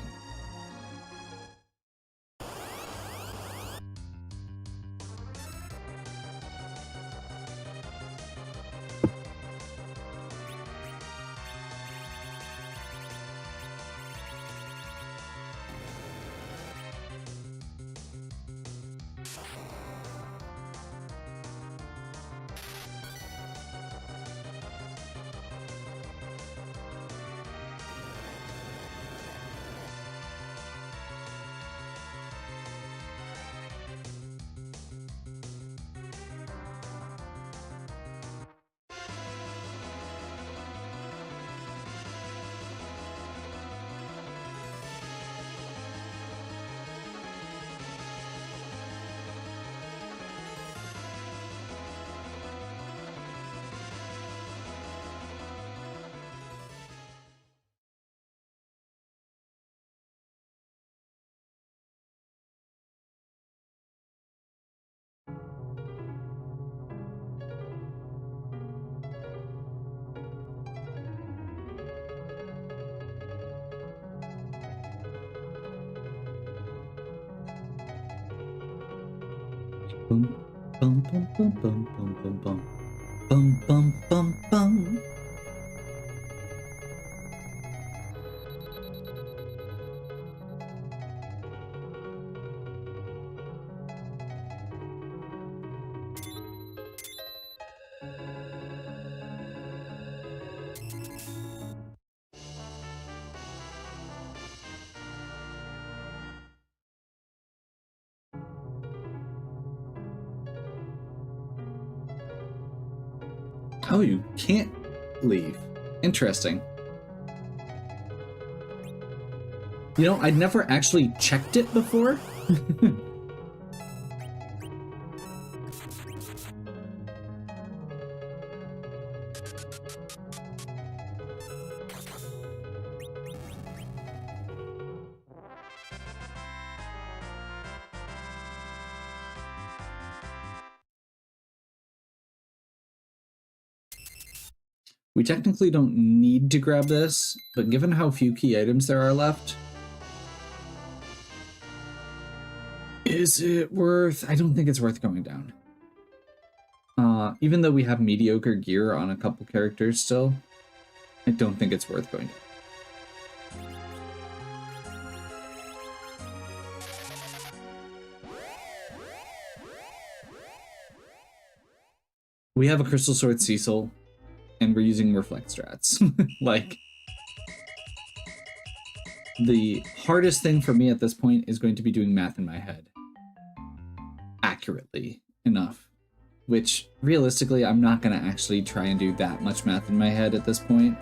Bum, bum, bum, bum, bum, bum, bum, bum. Bum, bum, bum, bum. Oh, you can't leave. Interesting. You know, I'd never actually checked it before. We technically don't need to grab this, but given how few key items there are left, is it worth? I don't think it's worth going down. Even though we have mediocre gear on a couple characters still, I don't think it's worth going down. We have a Crystal Sword Cecil, and we're using Reflect strats. Like, the hardest thing for me at this point is going to be doing math in my head accurately enough, which realistically I'm not going to actually try and do that much math in my head at this point.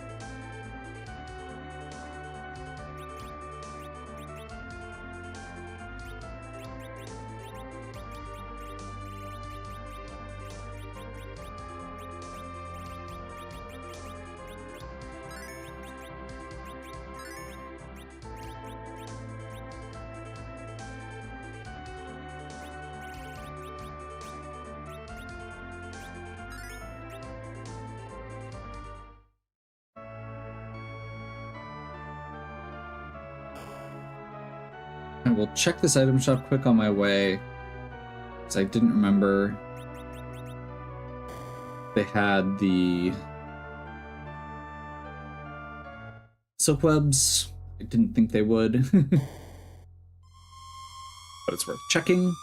I will check this item shop quick on my way, because I didn't remember they had the silk webs. I didn't think they would, but it's worth checking.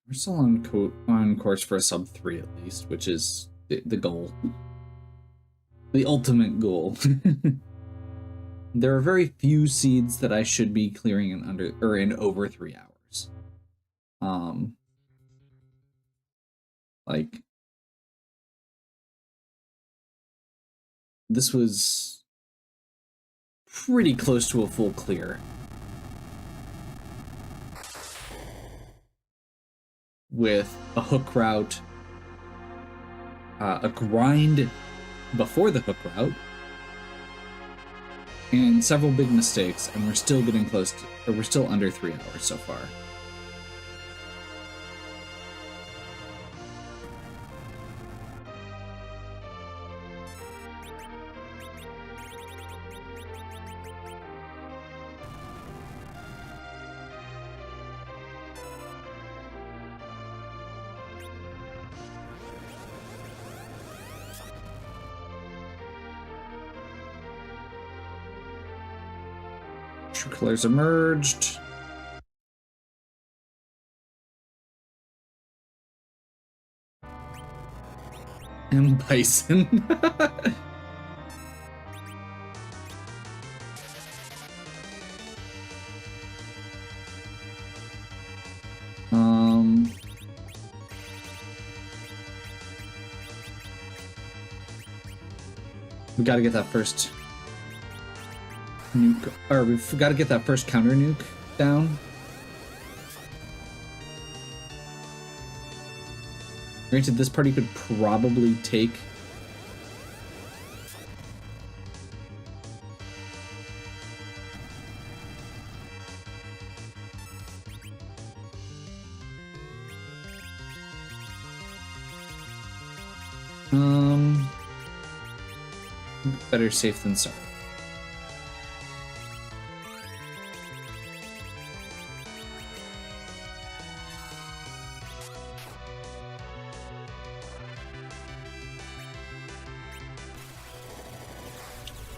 We're still on course for a sub 3 at least, which is the goal. The ultimate goal. There are very few seeds that I should be clearing in over 3 hours. Like this was pretty close to a full clear. With a hook route, a grind before the hook route, and several big mistakes, and we're still getting close to, or we're still under 3 hours so far. True colors emerged. And bison. We gotta get that first nuke, or we've got to get that first counter nuke down. Granted, this party could probably take better safe than sorry.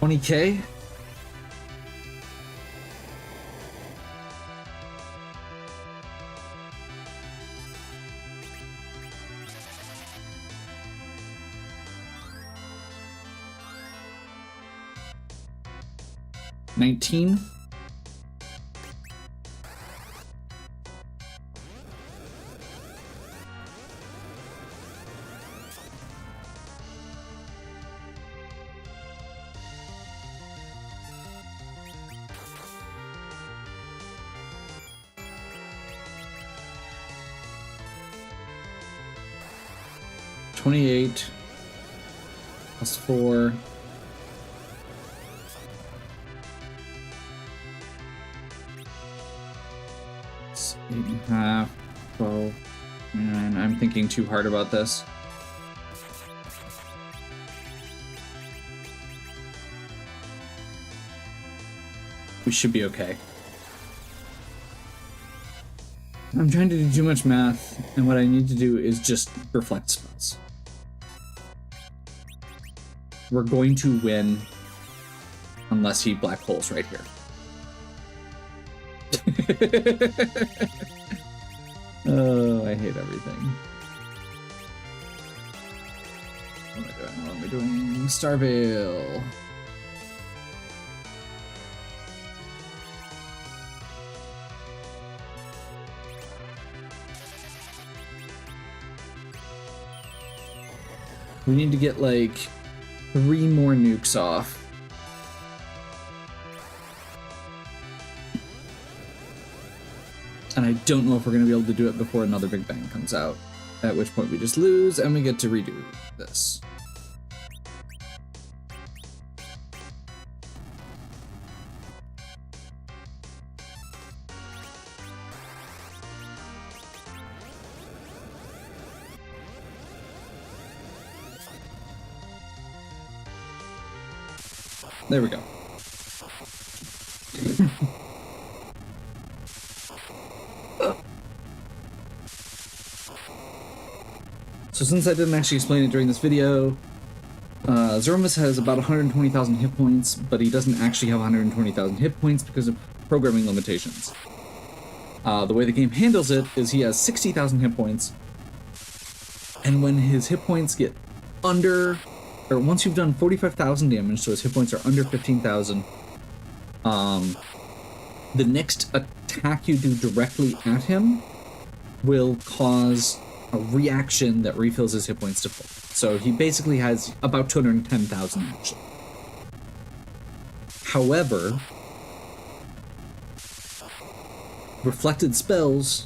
$20K. $19. $28 plus 4. It's 8.5, 12. And I'm thinking too hard about this. We should be okay. I'm trying to do too much math, and what I need to do is just reflect spells. We're going to win unless he black holes right here. Oh, I hate everything. What am I doing? What am I doing? Starveil. We need to get like 3 more nukes off. And I don't know if we're going to be able to do it before another Big Bang comes out. At which point we just lose and we get to redo this. There we go. So since I didn't actually explain it during this video, Zeromus has about 120,000 hit points, but he doesn't actually have 120,000 hit points because of programming limitations. The way the game handles it is he has 60,000 hit points, and when his hit points get under, or once you've done 45,000 damage, so his hit points are under 15,000, the next attack you do directly at him will cause a reaction that refills his hit points to full. So he basically has about 210,000 actually. However, reflected spells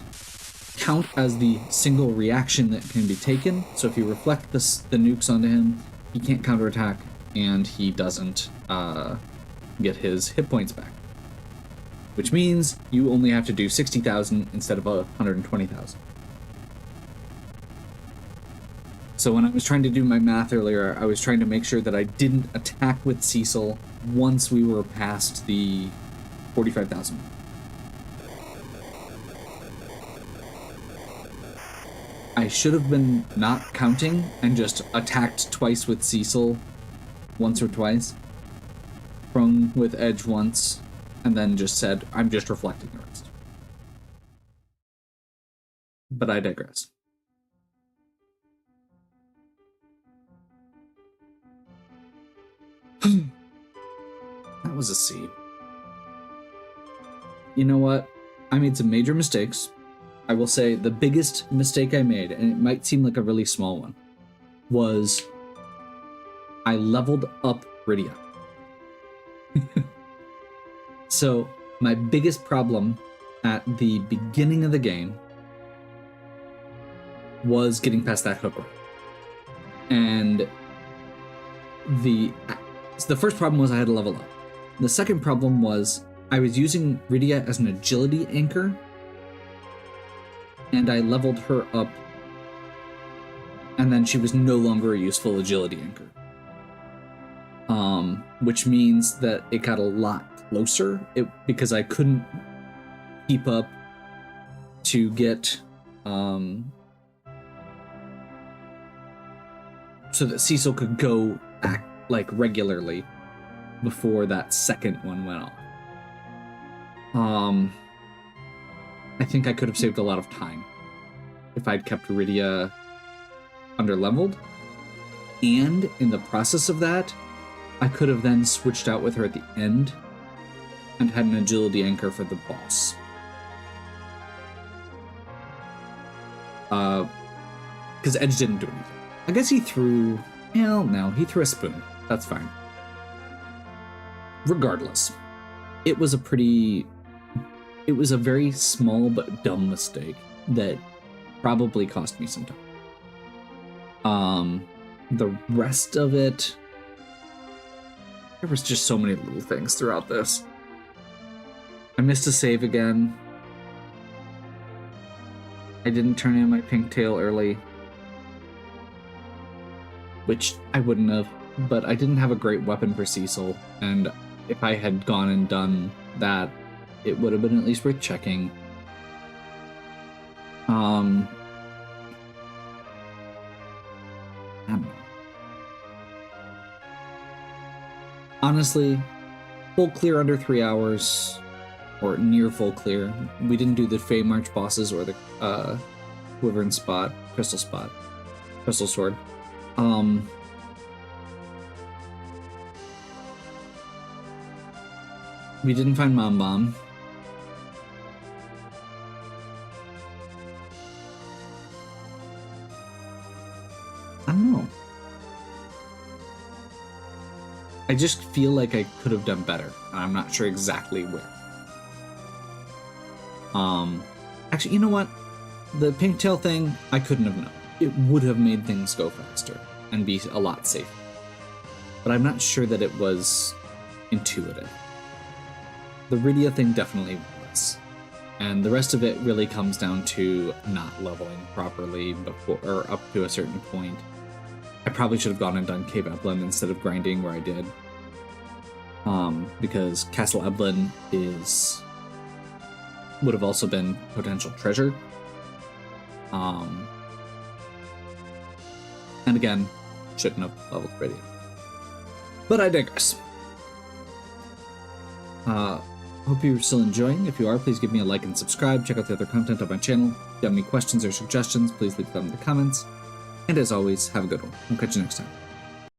count as the single reaction that can be taken. So if you reflect the nukes onto him, he can't counterattack, and he doesn't get his hit points back. Which means you only have to do 60,000 instead of 120,000. So when I was trying to do my math earlier, I was trying to make sure that I didn't attack with Cecil once we were past the 45,000. I should have been not counting and just attacked twice with Cecil, once or twice, sprung with Edge once, and then just said, I'm just reflecting the rest. But I digress. That was a C. You know what? I made some major mistakes. I will say the biggest mistake I made, and it might seem like a really small one, was I leveled up Rydia. So my biggest problem at the beginning of the game was getting past that hook rate. And the first problem was I had to level up. The second problem was I was using Rydia as an agility anchor, and I leveled her up, and then she was no longer a useful agility anchor. Which means that it got a lot closer, because I couldn't keep up to get so that Cecil could go act like regularly before that second one went on. I think I could have saved a lot of time if I'd kept Rydia underleveled, and in the process of that, I could have then switched out with her at the end and had an agility anchor for the boss. Because Edge didn't do anything. I guess he threw... Well, no, he threw a spoon. That's fine. Regardless, it was a very small but dumb mistake that probably cost me some time. The rest of it... There was just so many little things throughout this. I missed a save again. I didn't turn in my pink tail early, which I wouldn't have, but I didn't have a great weapon for Cecil, and if I had gone and done that, it would have been at least worth checking. I don't know. Honestly, full clear under 3 hours, or near full clear. We didn't do the Fey March bosses or the Wyvern spot, Crystal Sword. We didn't find Mom Bomb. I don't know. I just feel like I could have done better, and I'm not sure exactly where. Actually, you know what? The Pinktail thing, I couldn't have known. It would have made things go faster and be a lot safer. But I'm not sure that it was intuitive. The Rydia thing definitely was. And the rest of it really comes down to not leveling properly before, or up to a certain point. I probably should have gone and done Cave Emblem instead of grinding where I did. because Castle Evelyn would have also been potential treasure. And again, shouldn't have leveled Radiant. But I digress. Hope you're still enjoying. If you are, please give me a like and subscribe. Check out the other content on my channel. If you have any questions or suggestions, please leave them in the comments. And as always, have a good one. We'll catch you next time.